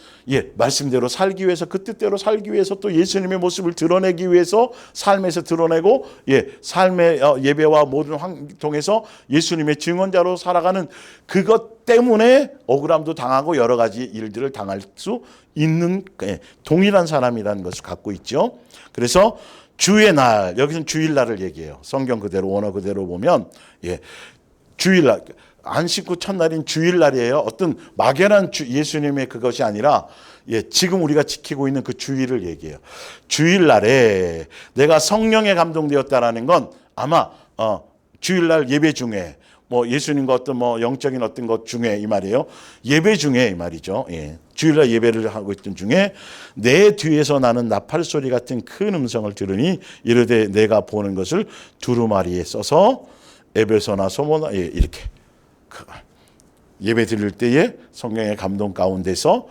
말씀대로 살기 위해서 그 뜻대로 살기 위해서 또 예수님의 모습을 드러내기 위해서 삶에서 드러내고 삶의 예배와 모든 활동에서 예수님의 증언자로 살아가는 그것 때문에 억울함도 당하고 여러 가지 일들을 당할 수 있는 동일한 사람이라는 것을 갖고 있죠. 그래서 주의 날, 여기서는 주일날을 얘기해요. 성경 그대로 원어 그대로 보면 주일날, 안식구 첫날인 주일날이에요. 어떤 막연한 예수님의 그것이 아니라 지금 우리가 지키고 있는 그 주일을 얘기해요. 주일날에 내가 성령에 감동되었다라는 건 아마 주일날 예배 중에 예수님과 어떤 영적인 어떤 것 중에 이 말이에요. 예배 중에 이 말이죠. 주일날 예배를 하고 있던 중에 내 뒤에서 나는 나팔 소리 같은 큰 음성을 들으니 이르되 내가 보는 것을 두루마리에 써서 에베소나 소모나 이렇게 예배 드릴 때에 성령의 감동 가운데서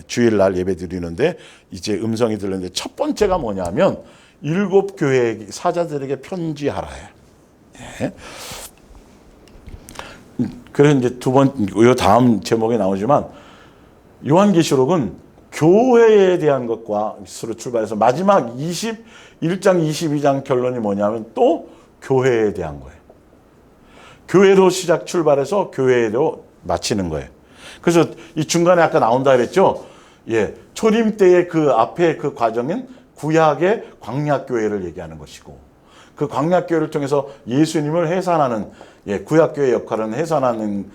주일날 예배 드리는데 이제 음성이 들리는데 첫 번째가 뭐냐면 7 교회 사자들에게 편지하라예요. 그래서 이제 요 다음 제목에 나오지만 요한계시록은 교회에 대한 것과 서로 출발해서 마지막 21장, 22장 결론이 뭐냐면 또 교회에 대한 거예요. 교회로 출발해서 교회로 마치는 거예요. 그래서 이 중간에 아까 나온다 그랬죠. 초림 때의 그 앞에 그 과정은 구약의 광야교회를 얘기하는 것이고 그 광야교회를 통해서 예수님을 해산하는 구약교회 역할은 해산하는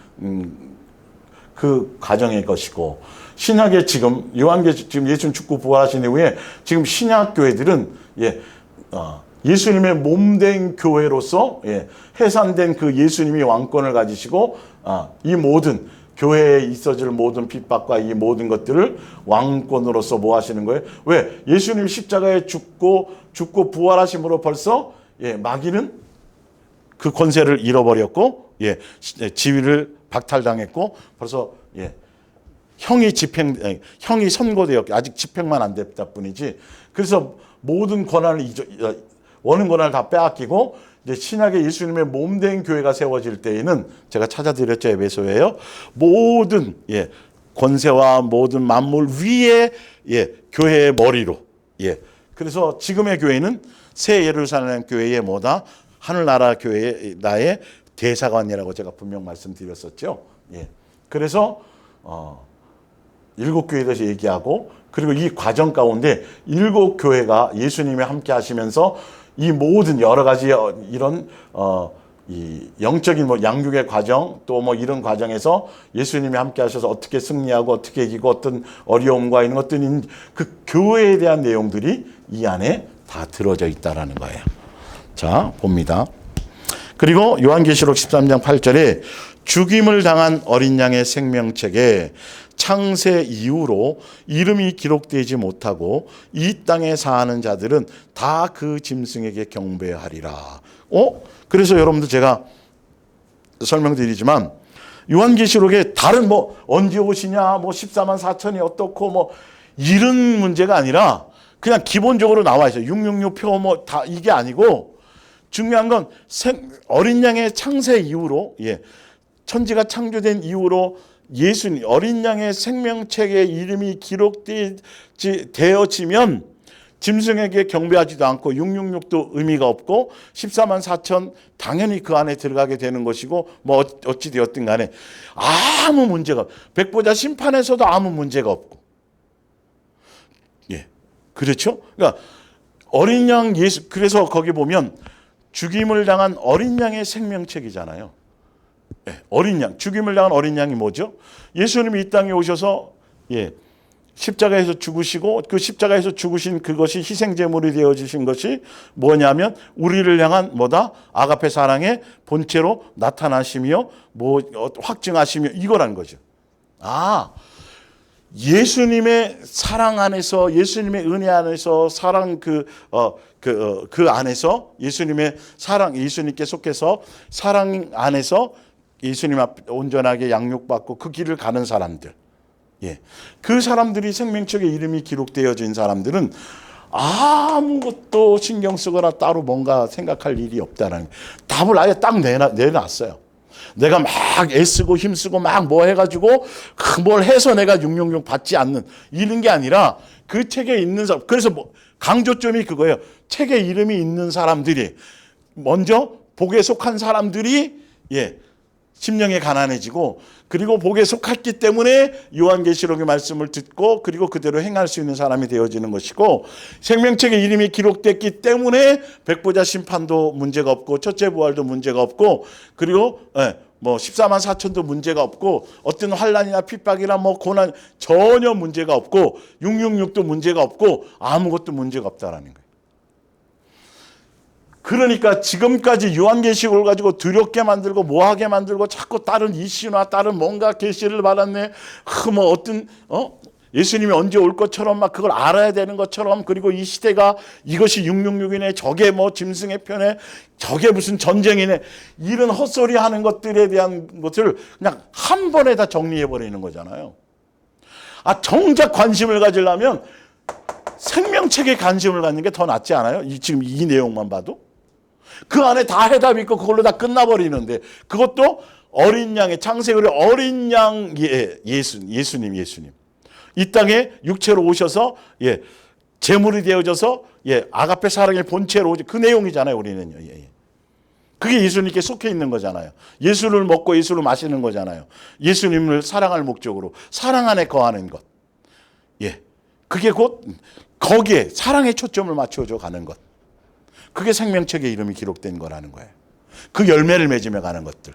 그 과정의 것이고 신약의 지금 지금 예수님 죽고 부활하신 이후에 지금 신약 교회들은 예수님의 몸된 교회로서 해산된 그 예수님이 왕권을 가지시고 이 모든 교회에 있어질 모든 핍박과 이 모든 것들을 왕권으로서 뭐 하시는 거예요? 왜? 예수님 십자가에 죽고 부활하심으로 벌써 마귀는 그 권세를 잃어버렸고 지위를 박탈당했고 벌써 형이 선고되었고 아직 집행만 안 됐다 뿐이지. 그래서 모든 권한을 원은 권한을 다 빼앗기고 이제 신약의 예수님의 몸된 교회가 세워질 때에는 제가 찾아드렸죠. 에베소예요. 모든 권세와 모든 만물 위에 교회의 머리로 그래서 지금의 교회는 새 예루살렘 교회의 뭐다? 하늘나라 교회의 나의 대사관이라고 제가 분명 말씀드렸었죠. 그래서 7 교회에 대해서 얘기하고 그리고 이 과정 가운데 7 교회가 예수님이 함께 하시면서 이 모든 여러 가지 이런 이 영적인 양육의 과정 또 이런 과정에서 예수님이 함께 하셔서 어떻게 승리하고 어떻게 이기고 어떤 어려움과 이런 것들인 그 교회에 대한 내용들이 이 안에 다 들어져 있다라는 거예요. 자, 봅니다. 그리고 요한계시록 13장 8절에 죽임을 당한 어린 양의 생명책에 창세 이후로 이름이 기록되지 못하고 이 땅에 사는 자들은 다 그 짐승에게 경배하리라. 그래서 여러분들 제가 설명드리지만 요한계시록에 다른 뭐 언제 오시냐, 뭐 14만 4천이 어떻고 뭐 이런 문제가 아니라 그냥 기본적으로 나와 있어요. 666표 뭐 다 이게 아니고 중요한 건 어린 양의 창세 이후로, 천지가 창조된 이후로 예수님 어린 양의 생명책에 이름이 기록되어지면 짐승에게 경배하지도 않고 666도 의미가 없고 14만 4천 당연히 그 안에 들어가게 되는 것이고, 뭐 어찌 되었든 간에 아무 문제가, 백보자 심판에서도 아무 문제가 없고, 그렇죠? 그러니까 어린 양 예수, 그래서 거기 보면 죽임을 당한 어린 양의 생명책이잖아요. 어린 양, 죽임을 당한 어린 양이 뭐죠? 예수님이 이 땅에 오셔서 십자가에서 죽으시고, 그 십자가에서 죽으신 그것이 희생제물이 되어지신 것이 뭐냐면 우리를 향한 뭐다? 아가페 사랑의 본체로 나타나시며 뭐 확증하시며 이거라는 거죠. 예수님의 사랑 안에서, 예수님의 은혜 안에서, 사랑 그 안에서, 예수님의 사랑, 예수님께 속해서 사랑 안에서 예수님 앞에 온전하게 양육받고 그 길을 가는 사람들, 그 사람들이 생명책에 이름이 기록되어진 사람들은 아무것도 신경 쓰거나 따로 뭔가 생각할 일이 없다는 답을 아예 딱 내놨어요. 내가 막 애쓰고 힘쓰고 막 뭐 해가지고 뭘 해서 내가 666 받지 않는 이런 게 아니라 그 책에 있는 사람, 그래서 뭐 강조점이 그거예요. 책에 이름이 있는 사람들이 먼저 복에 속한 사람들이 심령에 가난해지고, 그리고 복에 속했기 때문에 요한계시록의 말씀을 듣고 그리고 그대로 행할 수 있는 사람이 되어지는 것이고, 생명책에 이름이 기록됐기 때문에 백보자 심판도 문제가 없고 첫째 부활도 문제가 없고, 그리고 뭐 14만 4천도 문제가 없고, 어떤 환난이나 핍박이나 뭐 고난 전혀 문제가 없고, 666도 문제가 없고, 아무것도 문제가 없다라는 거예요. 그러니까 지금까지 요한계시록을 가지고 두렵게 만들고 뭐하게 만들고 자꾸 다른 이슈나 다른 뭔가 계시를 받았네, 뭐 어떤 예수님이 언제 올 것처럼 막 그걸 알아야 되는 것처럼, 그리고 이 시대가 이것이 666이네, 저게 뭐 짐승의 편에, 저게 무슨 전쟁이네, 이런 헛소리 하는 것들에 대한 것을 그냥 한 번에 다 정리해 버리는 거잖아요. 정작 관심을 가지려면 생명책에 관심을 갖는 게 더 낫지 않아요? 지금 이 내용만 봐도 그 안에 다 해답이 있고 그걸로 다 끝나버리는데, 그것도 어린 양의 창세기의 어린 양 예수님 이 땅에 육체로 오셔서 제물이 되어져서 아가페 사랑의 본체로 오죠. 그 내용이잖아요. 우리는요. 그게 예수님께 속해 있는 거잖아요. 예수를 먹고 예수를 마시는 거잖아요. 예수님을 사랑할 목적으로 사랑 안에 거하는 것. 그게 곧 거기에 사랑에 초점을 맞춰줘 가는 것. 그게 생명책에 이름이 기록된 거라는 거예요. 그 열매를 맺으며 가는 것들.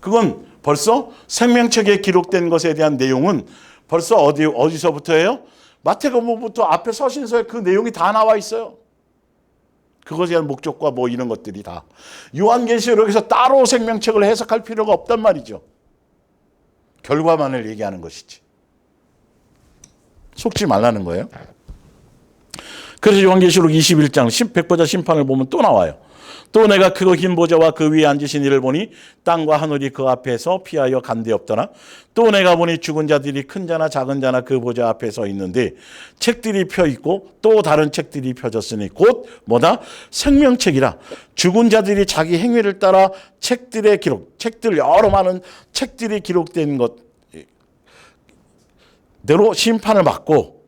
그건 벌써 생명책에 기록된 것에 대한 내용은 벌써 어디서부터예요? 마태복음부터 앞에 서신서에 그 내용이 다 나와 있어요. 그것에 대한 목적과 뭐 이런 것들이 다. 요한계시록에서 따로 생명책을 해석할 필요가 없단 말이죠. 결과만을 얘기하는 것이지. 속지 말라는 거예요. 그래서 요한계시록 21장 백보자 심판을 보면 또 나와요. 또 내가 그 긴 보좌와 그 위에 앉으신 이를 보니 땅과 하늘이 그 앞에서 피하여 간데없더나, 또 내가 보니 죽은 자들이 큰 자나 작은 자나 그 보좌 앞에 서 있는데 책들이 펴 있고 또 다른 책들이 펴졌으니 곧 뭐다? 생명책이라. 죽은 자들이 자기 행위를 따라 책들의 기록, 책들 여러 많은 책들이 기록된 것대로 심판을 받고,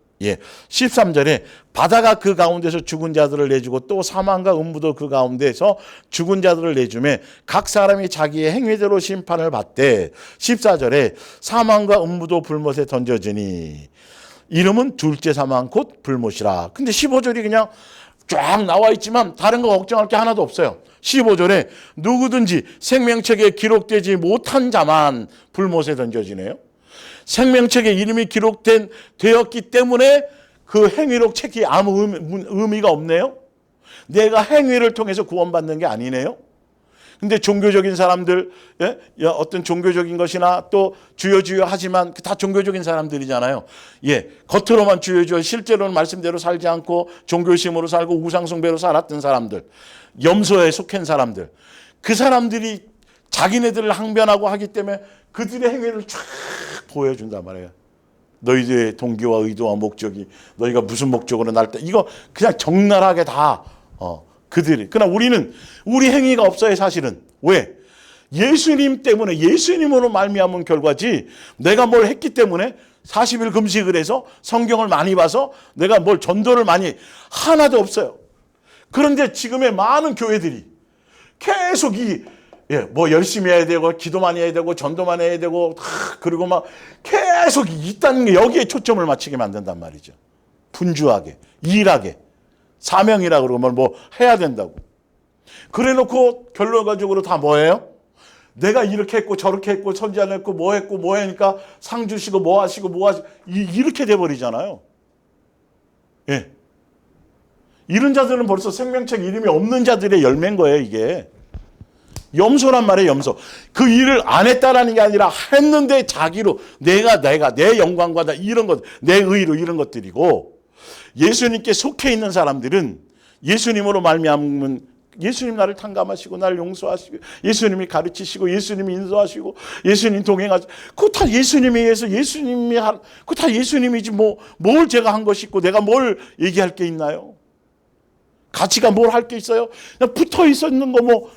13절에 바다가 그 가운데서 죽은 자들을 내주고 또 사망과 음부도 그 가운데서 죽은 자들을 내주매 각 사람이 자기의 행위대로 심판을 받되, 14절에 사망과 음부도 불못에 던져지니 이름은 둘째 사망 곧 불못이라. 근데 15절이 그냥 쫙 나와 있지만 다른 거 걱정할 게 하나도 없어요. 15절에 누구든지 생명책에 기록되지 못한 자만 불못에 던져지네요. 생명책에 이름이 되었기 때문에 그 행위록 책이 아무 의미가 없네요. 내가 행위를 통해서 구원받는 게 아니네요. 근데 종교적인 사람들, 어떤 종교적인 것이나 또 주여 주여 하지만 다 종교적인 사람들이잖아요. 겉으로만 주여 주여, 실제로는 말씀대로 살지 않고 종교심으로 살고 우상숭배로 살았던 사람들, 염소에 속한 사람들, 그 사람들이 자기네들을 항변하고 하기 때문에 그들의 행위를 쫙 보여준단 말이에요. 너희들의 동기와 의도와 목적이 너희가 무슨 목적으로 날 때 이거 그냥 적나라하게 다 그들이. 그러나 우리는 우리 행위가 없어요 사실은. 왜? 예수님 때문에 예수님으로 말미암은 결과지 내가 뭘 했기 때문에 40일 금식을 해서 성경을 많이 봐서 내가 뭘 전도를 많이 하나도 없어요. 그런데 지금의 많은 교회들이 계속 뭐 열심히 해야 되고 기도 많이 해야 되고 전도 많이 해야 되고 그리고 막 계속 있다는 게 여기에 초점을 맞추게 만든단 말이죠. 분주하게 일하게 사명이라 그러고 뭐 해야 된다고. 그래놓고 결론적으로 다 뭐예요? 내가 이렇게 했고 저렇게 했고 선지자 했고 뭐 하니까 상 주시고 뭐 하시고 이렇게 돼버리잖아요. 예. 이런 자들은 벌써 생명책 이름이 없는 자들의 열매인 거예요 이게. 염소란 말이에요 염소. 그 일을 안 했다라는 게 아니라 했는데 자기로 내가 내 영광과 이런 것 내 의로 이런 것들이고 예수님께 속해 있는 사람들은 예수님으로 말미암은 예수님 나를 탕감하시고 나를 용서하시고 예수님이 가르치시고 예수님이 인도하시고 예수님 동행하시고 그거 다 예수님에 의해서 그거 다 예수님이지 뭘 제가 한 것이 있고 내가 뭘 얘기할 게 있나요? 가치가 뭘 할 게 있어요? 그냥 붙어 있었는 거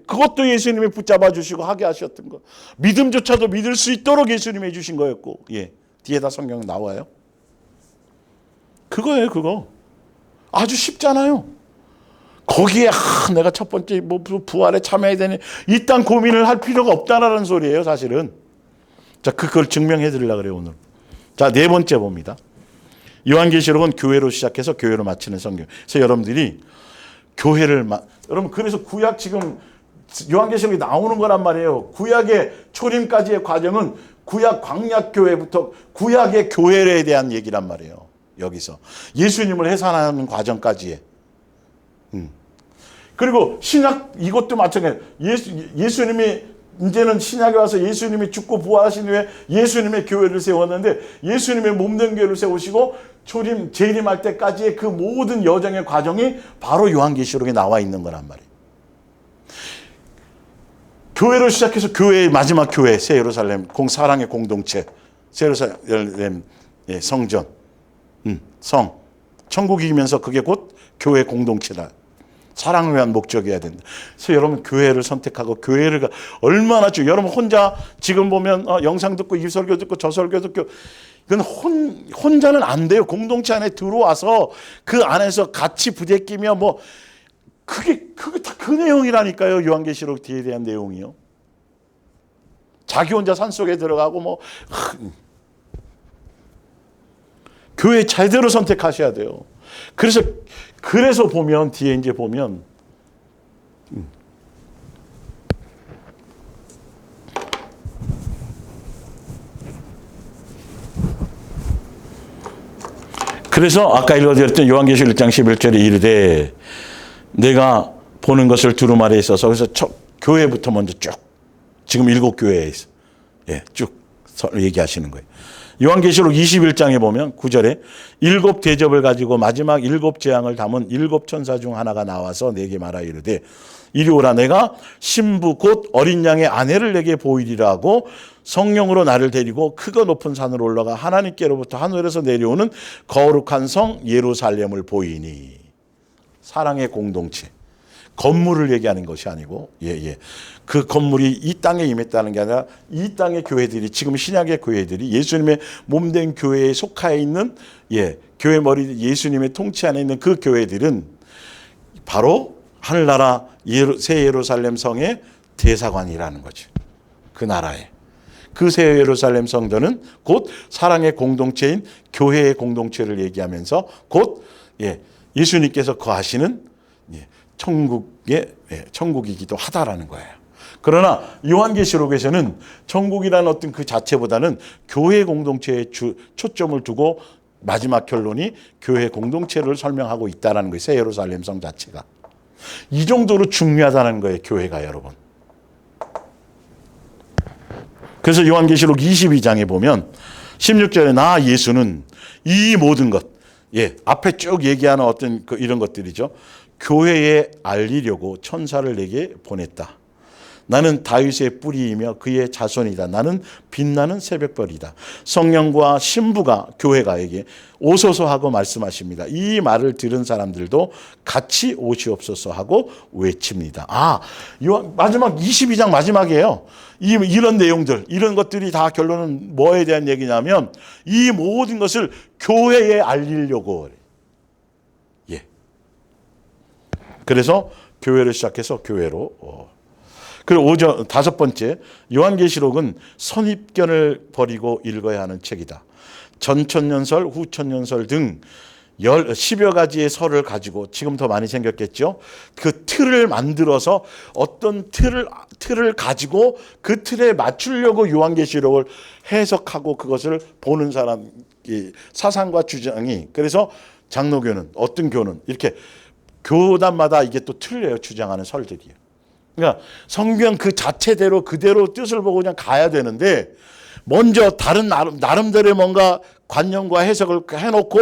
그것도 예수님이 붙잡아 주시고 하게 하셨던 거. 믿음조차도 믿을 수 있도록 예수님이 해주신 거였고 뒤에다 성경 나와요. 그거예요 그거. 아주 쉽잖아요. 거기에 내가 첫 번째 부활에 참여해야 되니 이딴 고민을 할 필요가 없다라는 소리예요 사실은. 자 그걸 증명해 드리려고 그래요 오늘. 자 네 번째 봅니다. 요한계시록은 교회로 시작해서 교회로 마치는 성경. 그래서 여러분들이 여러분 그래서 구약 지금 요한계시록이 나오는 거란 말이에요. 구약의 초림까지의 과정은 구약 광약교회부터 구약의 교회에 대한 얘기란 말이에요. 여기서 예수님을 해산하는 과정까지의. 그리고 신약 이것도 마찬가지예요. 예수님이 이제는 신약에 와서 예수님이 죽고 부활하신 후에 예수님의 교회를 세웠는데 예수님의 몸된 교회를 세우시고 재림할 때까지의 그 모든 여정의 과정이 바로 요한계시록에 나와 있는 거란 말이에요. 교회로 시작해서 교회의 마지막 교회 새 예루살렘 사랑의 공동체 새 예루살렘 성전 성 천국이면서 그게 곧 교회 공동체다. 사랑을 위한 목적이어야 된다. 그래서 여러분 교회를 선택하고 교회를 얼마나 여러분 혼자 지금 보면 영상 듣고 이 설교 듣고 저 설교 듣고 이건 혼자는 안 돼요. 공동체 안에 들어와서 그 안에서 같이 부대끼며 그게 다 그 내용이라니까요. 요한계시록 뒤에 대한 내용이요. 자기 혼자 산속에 들어가고 교회 제대로 선택하셔야 돼요. 그래서 보면 뒤에 이제 보면 그래서 아까 읽어드렸던 요한계시록 1장 11절에 이르되 내가 보는 것을 두루마리에 있어서 그래서 교회부터 먼저 쭉 지금 7교회에 있어. 쭉 얘기하시는 거예요. 요한계시록 21장에 보면 9절에 7 대접을 가지고 마지막 7 재앙을 담은 7 천사 중 하나가 나와서 내게 말하 이르되 이리 오라 내가 신부 곧 어린 양의 아내를 내게 보이리라 하고 성령으로 나를 데리고 크고 높은 산으로 올라가 하나님께로부터 하늘에서 내려오는 거룩한 성 예루살렘을 보이니. 사랑의 공동체. 건물을 얘기하는 것이 아니고 그 건물이 이 땅에 임했다는 게 아니라 이 땅의 교회들이 지금 신약의 교회들이 예수님의 몸된 교회에 속하여 있는 교회 머리 예수님의 통치 안에 있는 그 교회들은 바로 하늘나라 새 예루살렘 성의 대사관이라는 거죠. 그 나라에. 그 새 예루살렘 성전은 곧 사랑의 공동체인 교회의 공동체를 얘기하면서 곧 예수님께서 거하시는 천국이기도 하다라는 거예요. 그러나 요한계시록에서는 천국이라는 어떤 그 자체보다는 교회 공동체에 초점을 두고 마지막 결론이 교회 공동체를 설명하고 있다는 거예요. 새 예루살렘 성 자체가. 이 정도로 중요하다는 거예요. 교회가 여러분. 그래서 요한계시록 22장에 보면 16절에 나 예수는 이 모든 것 앞에 쭉 얘기하는 어떤 이런 것들이죠. 교회에 알리려고 천사를 내게 보냈다. 나는 다윗의 뿌리이며 그의 자손이다. 나는 빛나는 새벽별이다. 성령과 신부가 교회가에게 오소서 하고 말씀하십니다. 이 말을 들은 사람들도 같이 오시옵소서 하고 외칩니다. 마지막 22장 마지막이에요. 이런 내용들, 이런 것들이 다 결론은 뭐에 대한 얘기냐면 이 모든 것을 교회에 알리려고. 예. 그래서 교회를 시작해서 교회로. 그리고 다섯 번째, 요한계시록은 선입견을 버리고 읽어야 하는 책이다. 전천년설, 후천년설 등 10여 가지의 설을 가지고 지금 더 많이 생겼겠죠. 그 틀을 만들어서 어떤 틀을 가지고 그 틀에 맞추려고 요한계시록을 해석하고 그것을 보는 사람, 사상과 주장이. 그래서 장로교는, 어떤 교는 이렇게 교단마다 이게 또 틀려요. 주장하는 설들이에요. 그러니까 성경 그 자체대로 그대로 뜻을 보고 그냥 가야 되는데 먼저 다른 나름대로의 뭔가 관념과 해석을 해놓고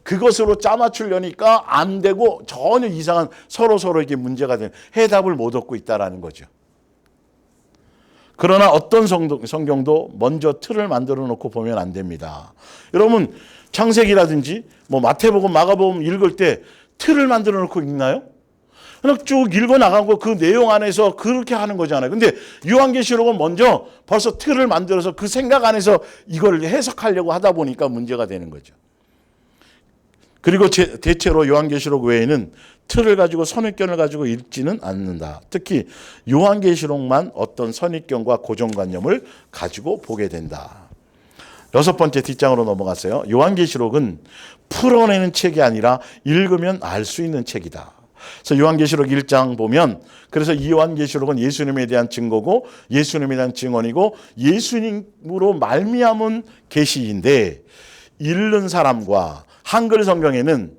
그것으로 짜맞추려니까 안 되고 전혀 이상한 서로 이게 문제가 되는, 해답을 못 얻고 있다라는 거죠. 그러나 어떤 성경도 먼저 틀을 만들어 놓고 보면 안 됩니다. 여러분 창세기라든지 뭐 마태복음, 마가복음 읽을 때 틀을 만들어 놓고 읽나요? 그냥 쭉 읽어 나가고 그 내용 안에서 그렇게 하는 거잖아요. 근데 요한계시록은 먼저 벌써 틀을 만들어서 그 생각 안에서 이걸 해석하려고 하다 보니까 문제가 되는 거죠. 그리고 대체로 요한계시록 외에는 틀을 가지고 선입견을 가지고 읽지는 않는다. 특히 요한계시록만 어떤 선입견과 고정관념을 가지고 보게 된다. 여섯 번째 뒷장으로 넘어갔어요. 요한계시록은 풀어내는 책이 아니라 읽으면 알 수 있는 책이다. 그래서 요한계시록 1장 보면, 그래서 이 요한계시록은 예수님에 대한 증거고 예수님에 대한 증언이고 예수님으로 말미암은 계시인데, 읽는 사람과 한글 성경에는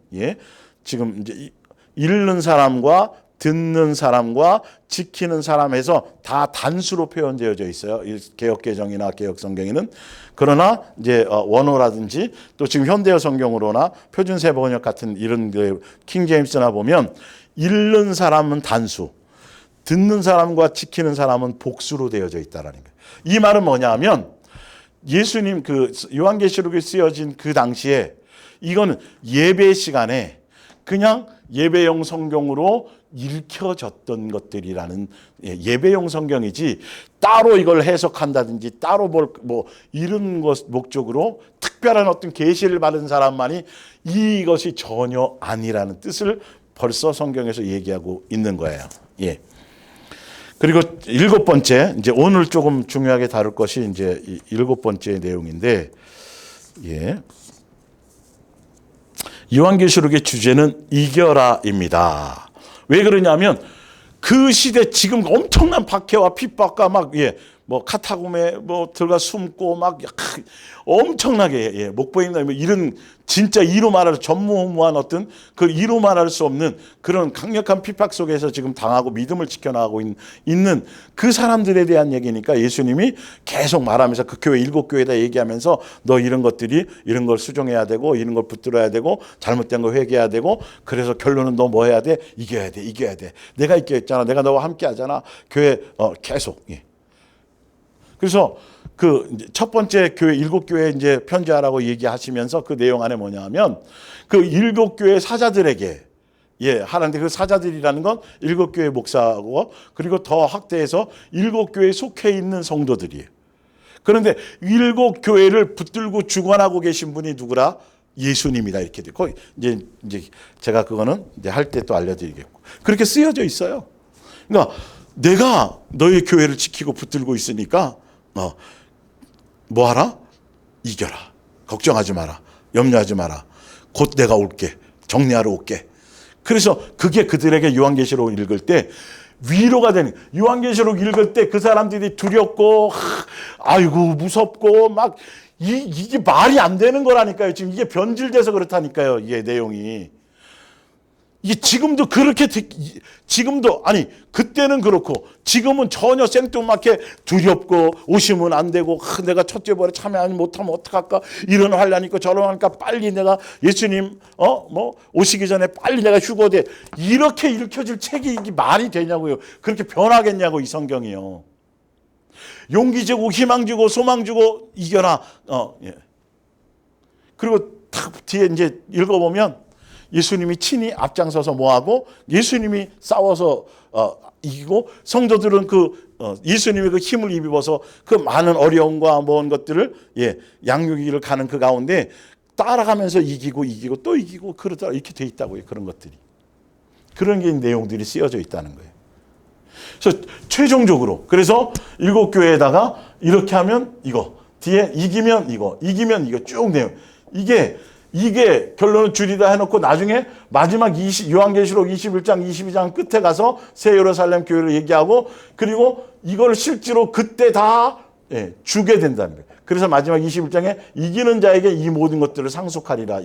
지금 이제 읽는 사람과 듣는 사람과 지키는 사람에서 다 단수로 표현되어져 있어요. 개역개정이나 개역성경에는. 그러나 이제 원어라든지 또 지금 현대어 성경으로나 표준세번역 같은 이런 킹제임스나 보면 읽는 사람은 단수, 듣는 사람과 지키는 사람은 복수로 되어져 있다라는 거예요. 이 말은 뭐냐 하면 예수님 그 요한계시록에 쓰여진 그 당시에 이거는 예배 시간에 그냥 예배용 성경으로 읽혀졌던 것들이라는, 예배용 성경이지 따로 이걸 해석한다든지 따로 뭐 이런 것 목적으로 특별한 어떤 계시를 받은 사람만이 이것이 전혀 아니라는 뜻을 벌써 성경에서 얘기하고 있는 거예요. 예. 그리고 일곱 번째, 이제 오늘 조금 중요하게 다룰 것이 이제 일곱 번째 내용인데, 요한계시록의 주제는 이겨라입니다. 왜 그러냐면 그 시대 지금 엄청난 박해와 핍박과 뭐 카타콤에 뭐 들어가 숨고 막 엄청나게 목베인나 이런 진짜 이로 말할 전무후무한 어떤 그 이로 말할 수 없는 그런 강력한 핍박 속에서 지금 당하고 믿음을 지켜나가고 있는 그 사람들에 대한 얘기니까 예수님이 계속 말하면서 그 교회 일곱 교회에다 얘기하면서 너 이런 것들이 이런 걸 수정해야 되고 이런 걸 붙들어야 되고 잘못된 거 회개해야 되고 그래서 결론은 너 뭐 해야 돼? 이겨야 돼. 내가 있겠잖아. 내가 너와 함께 하잖아. 교회 계속. 그래서 그 첫 번째 교회 일곱 교회 이제 편지하라고 얘기하시면서 그 내용 안에 뭐냐면 그 일곱 교회 사자들에게 하는데 그 사자들이라는 건 일곱 교회 목사고 그리고 더 확대해서 일곱 교회에 속해 있는 성도들이에요. 그런데 일곱 교회를 붙들고 주관하고 계신 분이 누구라? 예수님이다 이렇게 되고 이제 제가 그거는 이제 할 때 또 알려드리겠고 그렇게 쓰여져 있어요. 그러니까 내가 너희 교회를 지키고 붙들고 있으니까 뭐 하라? 이겨라. 걱정하지 마라. 염려하지 마라. 곧 내가 올게. 정리하러 올게. 그래서 그게 그들에게 요한계시록 읽을 때 위로가 되는, 요한계시록 읽을 때 그 사람들이 두렵고 아이고 무섭고 막 이게 말이 안 되는 거라니까요. 지금 이게 변질돼서 그렇다니까요. 이게 내용이. 이게 지금도 지금도 아니 그때는 그렇고 지금은 전혀 생뚱맞게 두렵고 오시면 안 되고 내가 첫째 벌에 참여 못하면 어떡할까 이런 환란이니까 저런 하니까 빨리 내가 예수님 오시기 전에 빨리 내가 휴거돼 이렇게 일으켜질 책이 이게 말이 되냐고요. 그렇게 변하겠냐고 이 성경이요. 용기 주고 희망 주고 소망 주고 이겨라. 예. 그리고 탁 뒤에 이제 읽어보면 예수님이 친히 앞장서서 뭐하고 예수님이 싸워서 이기고 성도들은 예수님의 그 힘을 입어서 그 많은 어려움과 먼 것들을 양육기를 가는 그 가운데 따라가면서 이기고 또 이기고 그러다 이렇게 돼 있다고요. 그런 것들이. 그런 게 내용들이 쓰여져 있다는 거예요. 그래서 최종적으로 그래서 7교회에다가 이렇게 하면 이거 뒤에 이기면 이거 쭉 내용 이게 결론은 줄이다 해놓고 나중에 마지막 요한계시록 21장 22장 끝에 가서 새 예루살렘 교회를 얘기하고 그리고 이걸 실제로 그때 다 주게 된다는 거예요. 그래서 마지막 21장에 이기는 자에게 이 모든 것들을 상속하리라.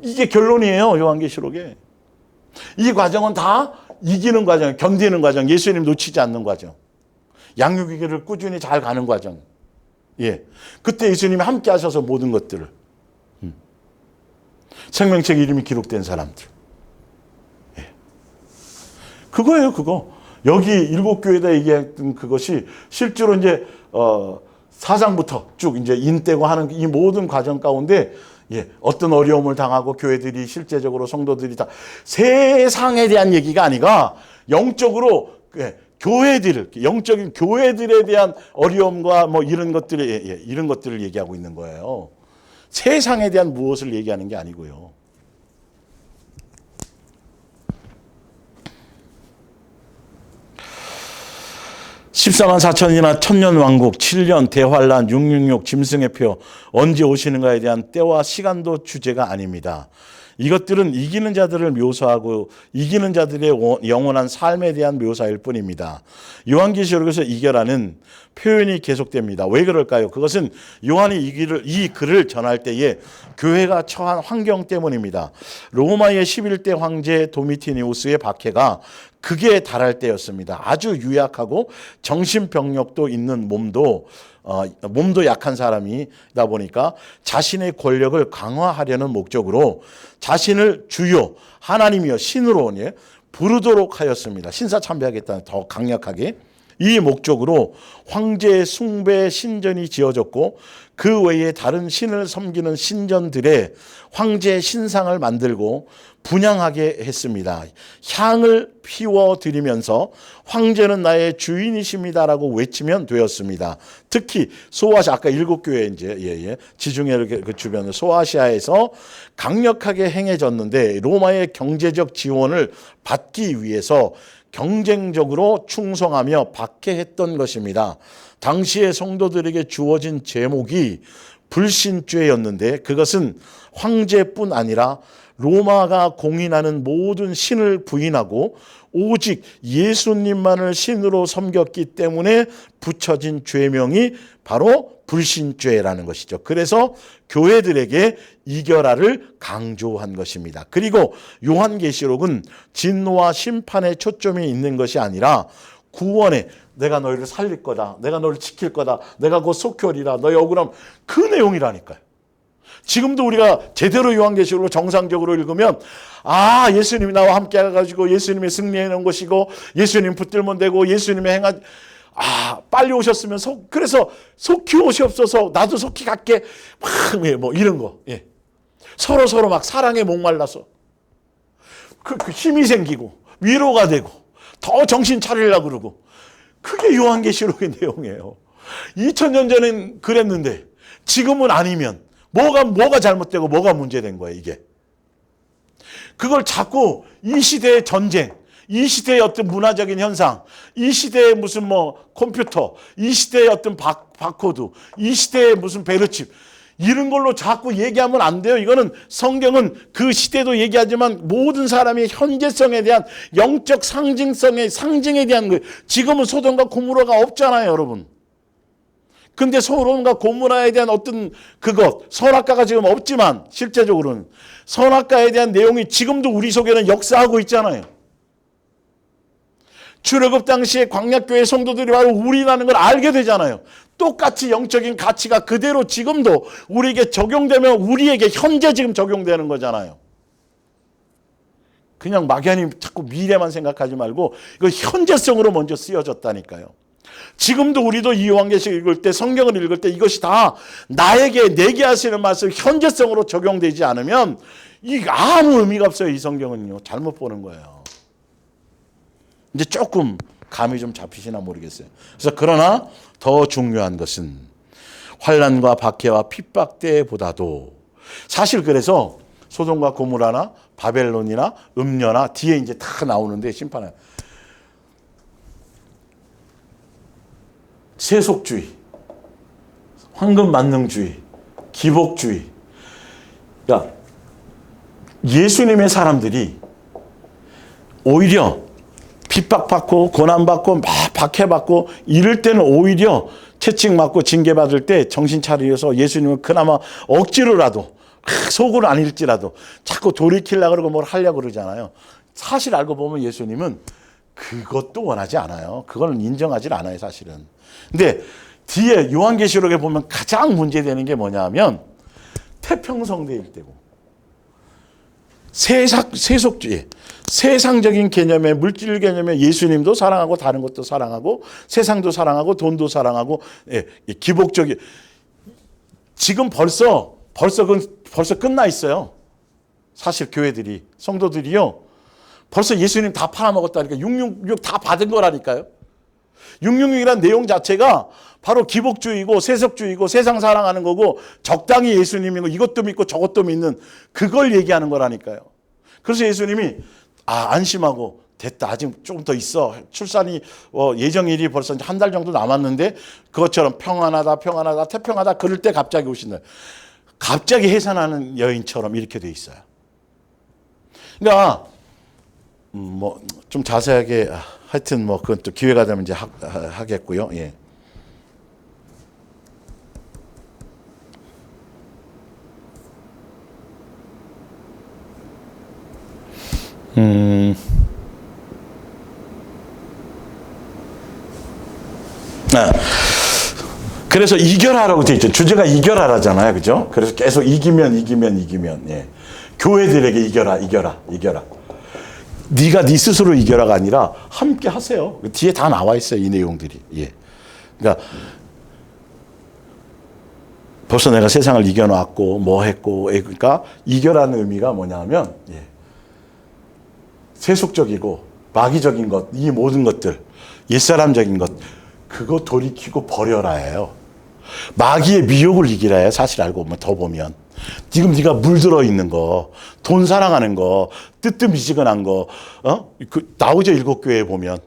이게 결론이에요. 요한계시록에. 이 과정은 다 이기는 과정, 견디는 과정, 예수님 놓치지 않는 과정, 양육의 길을 꾸준히 잘 가는 과정. 그때 예수님이 함께 하셔서 모든 것들을 생명책 이름이 기록된 사람들. 그거예요, 그거. 여기 7교회에다 얘기했던 그것이 실제로 이제 4장부터 쭉 이제 인대고 하는 이 모든 과정 가운데 어떤 어려움을 당하고 교회들이 실제적으로 성도들이 다 세상에 대한 얘기가 아니라 영적으로 영적인 교회들에 대한 어려움과 뭐 이런 것들을 얘기하고 있는 거예요. 세상에 대한 무엇을 얘기하는 게 아니고요. (14만 4천이나) 천년왕국, 7년 대환란, 666 짐승의 표, 언제 오시는가에 대한 때와 시간도 주제가 아닙니다. 이것들은 이기는 자들을 묘사하고 이기는 자들의 영원한 삶에 대한 묘사일 뿐입니다. 요한계시록에서 이겨라는 표현이 계속됩니다. 왜 그럴까요? 그것은 요한이 이 글을 전할 때에 교회가 처한 환경 때문입니다. 로마의 11대 황제 도미티니우스의 박해가 극에 달할 때였습니다. 아주 유약하고 정신병력도 있는 몸도 약한 사람이다 보니까 자신의 권력을 강화하려는 목적으로 자신을 주요 하나님이여 신으로 부르도록 하였습니다. 신사참배하겠다는 더 강력하게. 이 목적으로 황제의 숭배 신전이 지어졌고 그 외에 다른 신을 섬기는 신전들의 황제 신상을 만들고 분향하게 했습니다. 향을 피워드리면서 황제는 나의 주인이십니다라고 외치면 되었습니다. 특히 소아시아, 아까 7교회 이제 지중해 그 주변 소아시아에서 강력하게 행해졌는데 로마의 경제적 지원을 받기 위해서 경쟁적으로 충성하며 박해했던 것입니다. 당시의 성도들에게 주어진 제목이 불신죄였는데 그것은 황제뿐 아니라 로마가 공인하는 모든 신을 부인하고 오직 예수님만을 신으로 섬겼기 때문에 붙여진 죄명이 바로 불신죄라는 것이죠. 그래서 교회들에게 이겨라를 강조한 것입니다. 그리고 요한계시록은 진노와 심판에 초점이 있는 것이 아니라 구원에 내가 너희를 살릴 거다. 내가 너를 지킬 거다. 내가 곧 속결이라. 너희 억울함. 그 내용이라니까요. 지금도 우리가 제대로 요한계시록을 정상적으로 읽으면 예수님이 나와 함께 해가지고 예수님의 승리해 놓은 것이고 예수님 붙들면 되고 예수님의 행한 빨리 오셨으면 그래서 속히 오시옵소서 나도 속히 갈게 뭐 이런 거. 서로 막 사랑에 목말라서 그 힘이 생기고 위로가 되고 더 정신 차리려고 그러고 그게 요한계시록의 내용이에요. 2000년 전엔 그랬는데 지금은 아니면 뭐가 잘못되고 뭐가 문제된 거예요, 이게. 그걸 자꾸 이 시대의 전쟁, 이 시대의 어떤 문화적인 현상, 이 시대의 무슨 컴퓨터, 이 시대의 어떤 바코드, 이 시대의 무슨 베르칩, 이런 걸로 자꾸 얘기하면 안 돼요. 이거는 성경은 그 시대도 얘기하지만 모든 사람의 현재성에 대한 영적 상징에 대한 거예요. 지금은 소돔과 고모라가 없잖아요, 여러분. 근데 소돔과 고모라에 대한 어떤 그것, 선악과가 지금 없지만 실제적으로는 선악과에 대한 내용이 지금도 우리 속에는 역사하고 있잖아요. 출애굽 당시에 광야교회 성도들이 바로 우리라는 걸 알게 되잖아요. 똑같이 영적인 가치가 그대로 지금도 우리에게 적용되면 우리에게 현재 지금 적용되는 거잖아요. 그냥 막연히 자꾸 미래만 생각하지 말고 이거 현재성으로 먼저 쓰여졌다니까요. 지금도 우리도 이 요한계시록 읽을 때, 성경을 읽을 때 이것이 다 나에게 내게 하시는 말씀 현재성으로 적용되지 않으면 이 아무 의미가 없어요. 이 성경은요. 잘못 보는 거예요. 이제 조금 감이 좀 잡히시나 모르겠어요. 그래서 그러나 더 중요한 것은 환난과 박해와 핍박 때보다도 사실 그래서 소돔과 고모라나 바벨론이나 음녀나 뒤에 이제 다 나오는데 심판은 세속주의, 황금만능주의, 기복주의. 그러니까 예수님의 사람들이 오히려 핍박받고 고난받고 막 박해받고 이럴 때는 오히려 채찍맞고 징계받을 때 정신 차려서 예수님은 그나마 억지로라도 속으로 아닐지라도 자꾸 돌이키려고 그러고 뭘 하려고 그러잖아요. 사실 알고 보면 예수님은 그것도 원하지 않아요. 그걸 인정하지 않아요, 사실은. 근데 뒤에 요한계시록에 보면 가장 문제되는 게 뭐냐면 태평성대일 때고 세속주의, 세상적인 개념에 물질 개념에 예수님도 사랑하고 다른 것도 사랑하고 세상도 사랑하고 돈도 사랑하고 기복적인 지금 벌써 끝나 있어요. 사실 교회들이 성도들이요. 벌써 예수님 다 팔아먹었다니까 666 다 받은 거라니까요. 666이라는 내용 자체가 바로 기복주의고 세속주의고 세상 사랑하는 거고 적당히 예수님이고 이것도 믿고 저것도 믿는 그걸 얘기하는 거라니까요. 그래서 예수님이 안심하고 됐다. 아직 조금 더 있어. 출산이 예정일이 벌써 한 달 정도 남았는데 그것처럼 평안하다 태평하다 그럴 때 갑자기 오신다. 갑자기 해산하는 여인처럼 이렇게 돼 있어요. 그러니까 뭐 좀 자세하게 하여튼 뭐 그건 또 기회가 되면 이제 하겠고요. 예. 그래서 이겨라라고 돼 있죠. 주제가 이겨라라잖아요. 그죠? 그래서 계속 이기면. 예. 교회들에게 이겨라. 네가 네 스스로 이겨라가 아니라 함께 하세요. 뒤에 다 나와 있어요. 이 내용들이. 예. 그러니까 벌써 내가 세상을 이겨놨고 뭐 했고 그러니까 이겨라는 의미가 뭐냐면 세속적이고 마귀적인 것, 이 모든 것들, 옛사람적인 것 그거 돌이키고 버려라예요. 마귀의 미혹을 이기라예요. 사실 알고 보면 더 보면 지금 네가 물들어 있는 거, 돈 사랑하는 거, 뜨뜻미지근한 거, 나오죠 7교회에 보면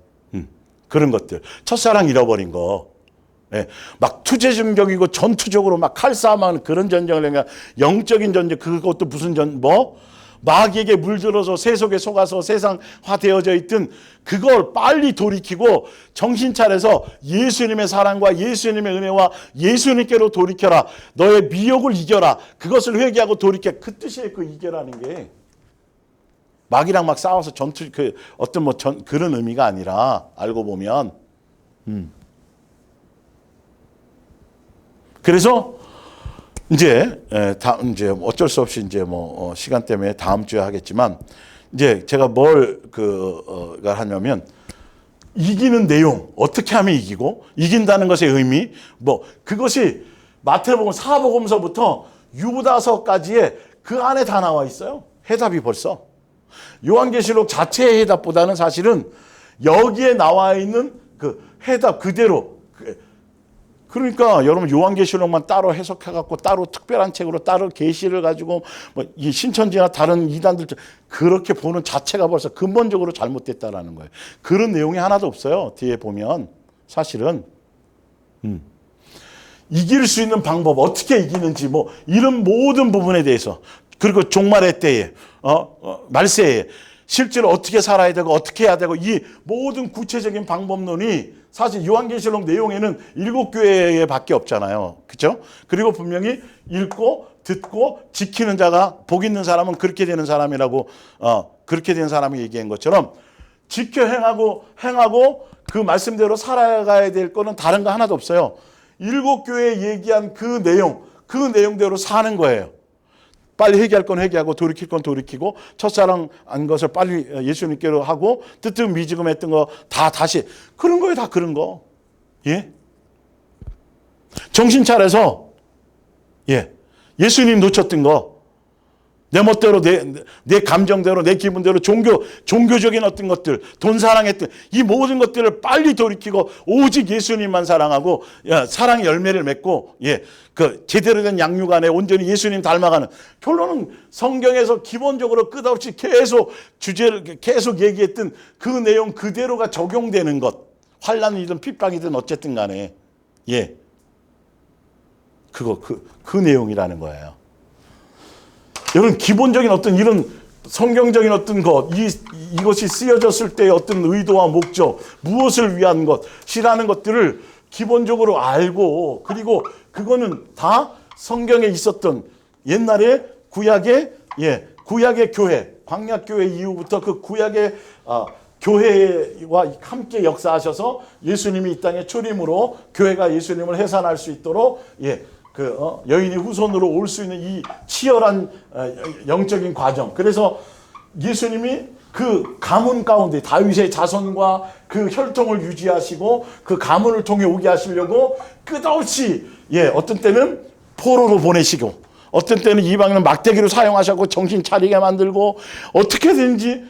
그런 것들, 첫사랑 잃어버린 거, 막 투쟁적이고 전투적으로 막 칼싸움하는 그런 전쟁을 그러니까 영적인 전쟁 그것도 무슨 마귀에게 물들어서 세속에 속아서 세상화 되어져 있던 그걸 빨리 돌이키고 정신 차려서 예수님의 사랑과 예수님의 은혜와 예수님께로 돌이켜라. 너의 미혹을 이겨라. 그것을 회개하고 돌이켜. 그 뜻이에요. 그 이겨라는 게. 마귀랑 막 싸워서 전투 어떤 그런 의미가 아니라 알고 보면 그래서 이제 어쩔 수 없이 이제 뭐 시간 때문에 다음 주에 하겠지만 이제 제가 뭘 하냐면 이기는 내용 어떻게 하면 이기고 이긴다는 것의 의미 뭐 그것이 마태복음 사복음서부터 유다서까지의 그 안에 다 나와 있어요. 해답이 벌써 요한계시록 자체의 해답보다는 사실은 여기에 나와 있는 그 해답 그대로. 그러니까 여러분 요한계시록만 따로 해석해갖고 따로 특별한 책으로 따로 계시를 가지고 뭐 이 신천지나 다른 이단들 그렇게 보는 자체가 벌써 근본적으로 잘못됐다라는 거예요. 그런 내용이 하나도 없어요. 뒤에 보면 사실은 이길 수 있는 방법 어떻게 이기는지 뭐 이런 모든 부분에 대해서 그리고 종말의 때에 말세에 실제로 어떻게 살아야 되고 어떻게 해야 되고 이 모든 구체적인 방법론이 사실 요한계시록 내용에는 7교회에 밖에 없잖아요. 그렇죠? 그리고 분명히 읽고 듣고 지키는 자가 복 있는 사람은 그렇게 되는 사람이라고 그렇게 된 사람이 얘기한 것처럼 지켜 행하고 그 말씀대로 살아가야 될 거는 다른 거 하나도 없어요. 7교회에 얘기한 그 내용대로 사는 거예요. 빨리 회개할 건 회개하고 돌이킬 건 돌이키고 첫사랑 한 것을 빨리 예수님께로 하고 뜨뜻 미지근했던 거 다 다시 그런 거예요. 다 그런 거. 예? 정신 차려서 예수님 놓쳤던 거 내 멋대로 내 감정대로 내 기분대로 종교적인 어떤 것들 돈 사랑했던 이 모든 것들을 빨리 돌이키고 오직 예수님만 사랑하고 사랑의 열매를 맺고 그 제대로 된 양육 안에 온전히 예수님 닮아가는 결론은 성경에서 기본적으로 끝없이 주제를 계속 얘기했던 그 내용 그대로가 적용되는 것 환난이든 핍박이든 어쨌든 간에 그 내용이라는 거예요. 여러분 기본적인 어떤 이런 성경적인 어떤 이것이 쓰여졌을 때의 어떤 의도와 목적, 무엇을 위한 것이라는 것들을 기본적으로 알고 그리고 그거는 다 성경에 있었던 옛날에 구약의 교회, 광야교회 이후부터 그 구약의 교회와 함께 역사하셔서 예수님이 이 땅에 초림으로 교회가 예수님을 해산할 수 있도록 여인이 후손으로 올 수 있는 이 치열한 영적인 과정. 그래서 예수님이 그 가문 가운데 다윗의 자손과 그 혈통을 유지하시고 그 가문을 통해 오게 하시려고 끝없이 어떤 때는 포로로 보내시고 어떤 때는 이방인을 막대기로 사용하셔서 정신 차리게 만들고 어떻게든지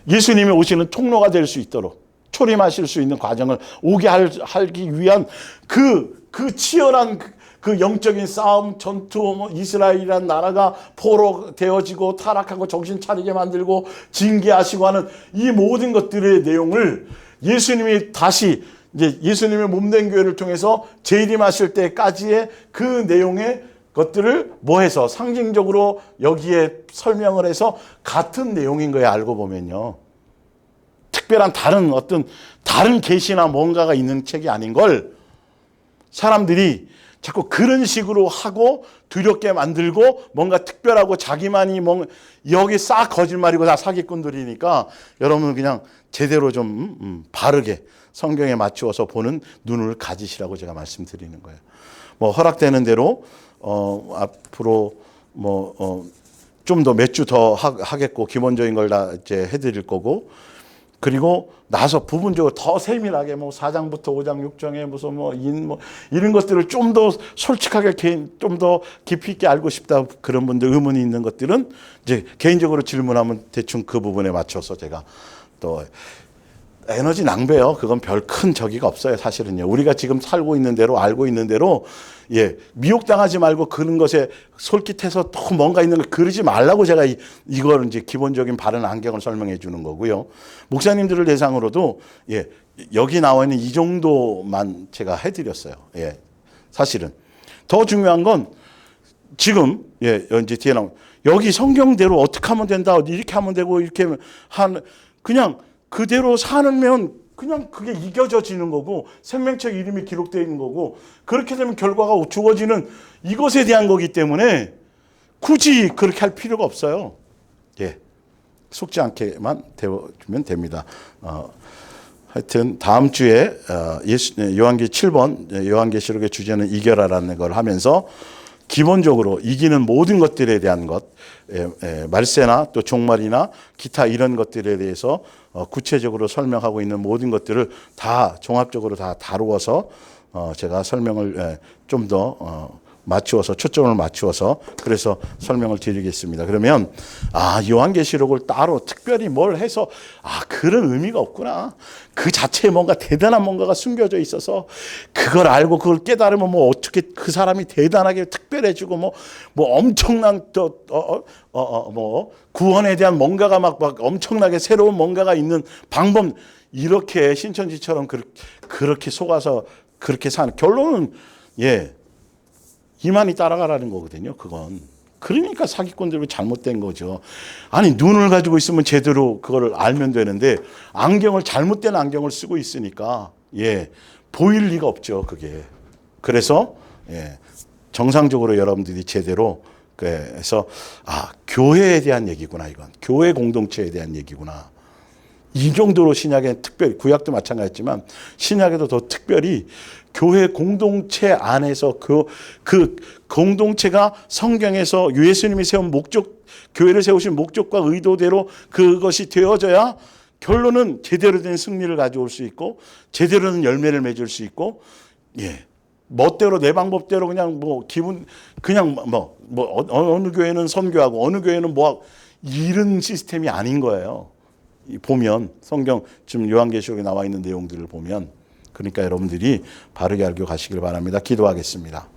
예수님이 오시는 통로가 될 수 있도록 초림하실 수 있는 과정을 오게 하기 위한 그 치열한 그 영적인 싸움, 전투, 이스라엘이라는 나라가 포로 되어지고 타락하고 정신 차리게 만들고 징계하시고 하는 이 모든 것들의 내용을 예수님이 다시 예수님의 몸된 교회를 통해서 재림하실 때까지의 그 내용의 것들을 해서 상징적으로 여기에 설명을 해서 같은 내용인 거예요. 알고 보면요. 특별한 다른 계시나 뭔가가 있는 책이 아닌 걸 사람들이 자꾸 그런 식으로 하고 두렵게 만들고 뭔가 특별하고 자기만이 여기 싹 거짓말이고 다 사기꾼들이니까 여러분은 그냥 제대로 좀 바르게 성경에 맞추어서 보는 눈을 가지시라고 제가 말씀드리는 거예요. 허락되는 대로 앞으로 좀 더 몇 주 더 하겠고 기본적인 걸 다 이제 해드릴 거고 그리고 나서 부분적으로 더 세밀하게 4장부터 5장 6장에 무슨 이런 것들을 좀 더 솔직하게 좀 더 깊이 있게 알고 싶다 그런 분들 의문이 있는 것들은 이제 개인적으로 질문하면 대충 그 부분에 맞춰서 제가 또 에너지 낭비예요. 그건 별 큰 저기가 없어요. 사실은요. 우리가 지금 살고 있는 대로 알고 있는 대로 미혹당하지 말고 그런 것에 솔깃해서 또 뭔가 있는 걸 그러지 말라고 제가 이걸 이제 기본적인 바른 안경을 설명해 주는 거고요. 목사님들을 대상으로도 여기 나와 있는 이 정도만 제가 해드렸어요. 사실은 더 중요한 건 지금 이제 뒤에 나온 여기 성경대로 어떻게 하면 된다, 이렇게 하면 되고 이렇게 그냥 그대로 사면 그냥 그게 이겨져지는 거고 생명책 이름이 기록되어 있는 거고 그렇게 되면 결과가 주어지는 이것에 대한 거기 때문에 굳이 그렇게 할 필요가 없어요. 속지 않게만 되어주면 됩니다. 하여튼 다음 주에 요한계 7번 요한계시록의 주제는 이겨라라는 걸 하면서 기본적으로 이기는 모든 것들에 대한 것, 말세나 또 종말이나 기타 이런 것들에 대해서 구체적으로 설명하고 있는 모든 것들을 다 종합적으로 다 다루어서 제가 설명을 좀 더 맞추어서 초점을 맞추어서 그래서 설명을 드리겠습니다. 그러면 요한계시록을 따로 특별히 뭘 해서 그런 의미가 없구나. 그 자체에 뭔가 대단한 뭔가가 숨겨져 있어서 그걸 알고 그걸 깨달으면 어떻게 그 사람이 대단하게 특별해지고 엄청난 구원에 대한 뭔가가 막 엄청나게 새로운 뭔가가 있는 방법 이렇게 신천지처럼 그렇게 속아서 그렇게 사는 결론은 이만희 따라가라는 거거든요. 그건 그러니까 사기꾼들이 잘못된 거죠. 아니 눈을 가지고 있으면 제대로 그걸 알면 되는데 안경을 잘못된 안경을 쓰고 있으니까 예 보일 리가 없죠 그게. 그래서 예 정상적으로 여러분들이 제대로 그래서 교회에 대한 얘기구나 이건 교회 공동체에 대한 얘기구나. 이 정도로 신약에 특별히 구약도 마찬가지지만 신약에도 더 특별히 교회 공동체 안에서 그 공동체가 성경에서 예수님이 세운 목적 교회를 세우신 목적과 의도대로 그것이 되어져야 결론은 제대로 된 승리를 가져올 수 있고 제대로 된 열매를 맺을 수 있고 예 멋대로 내 방법대로 그냥 뭐 기분 그냥 어느 교회는 선교하고 어느 교회는 뭐 이런 시스템이 아닌 거예요. 보면 성경 지금 요한계시록에 나와 있는 내용들을 보면 그러니까 여러분들이 바르게 알고 가시길 바랍니다. 기도하겠습니다.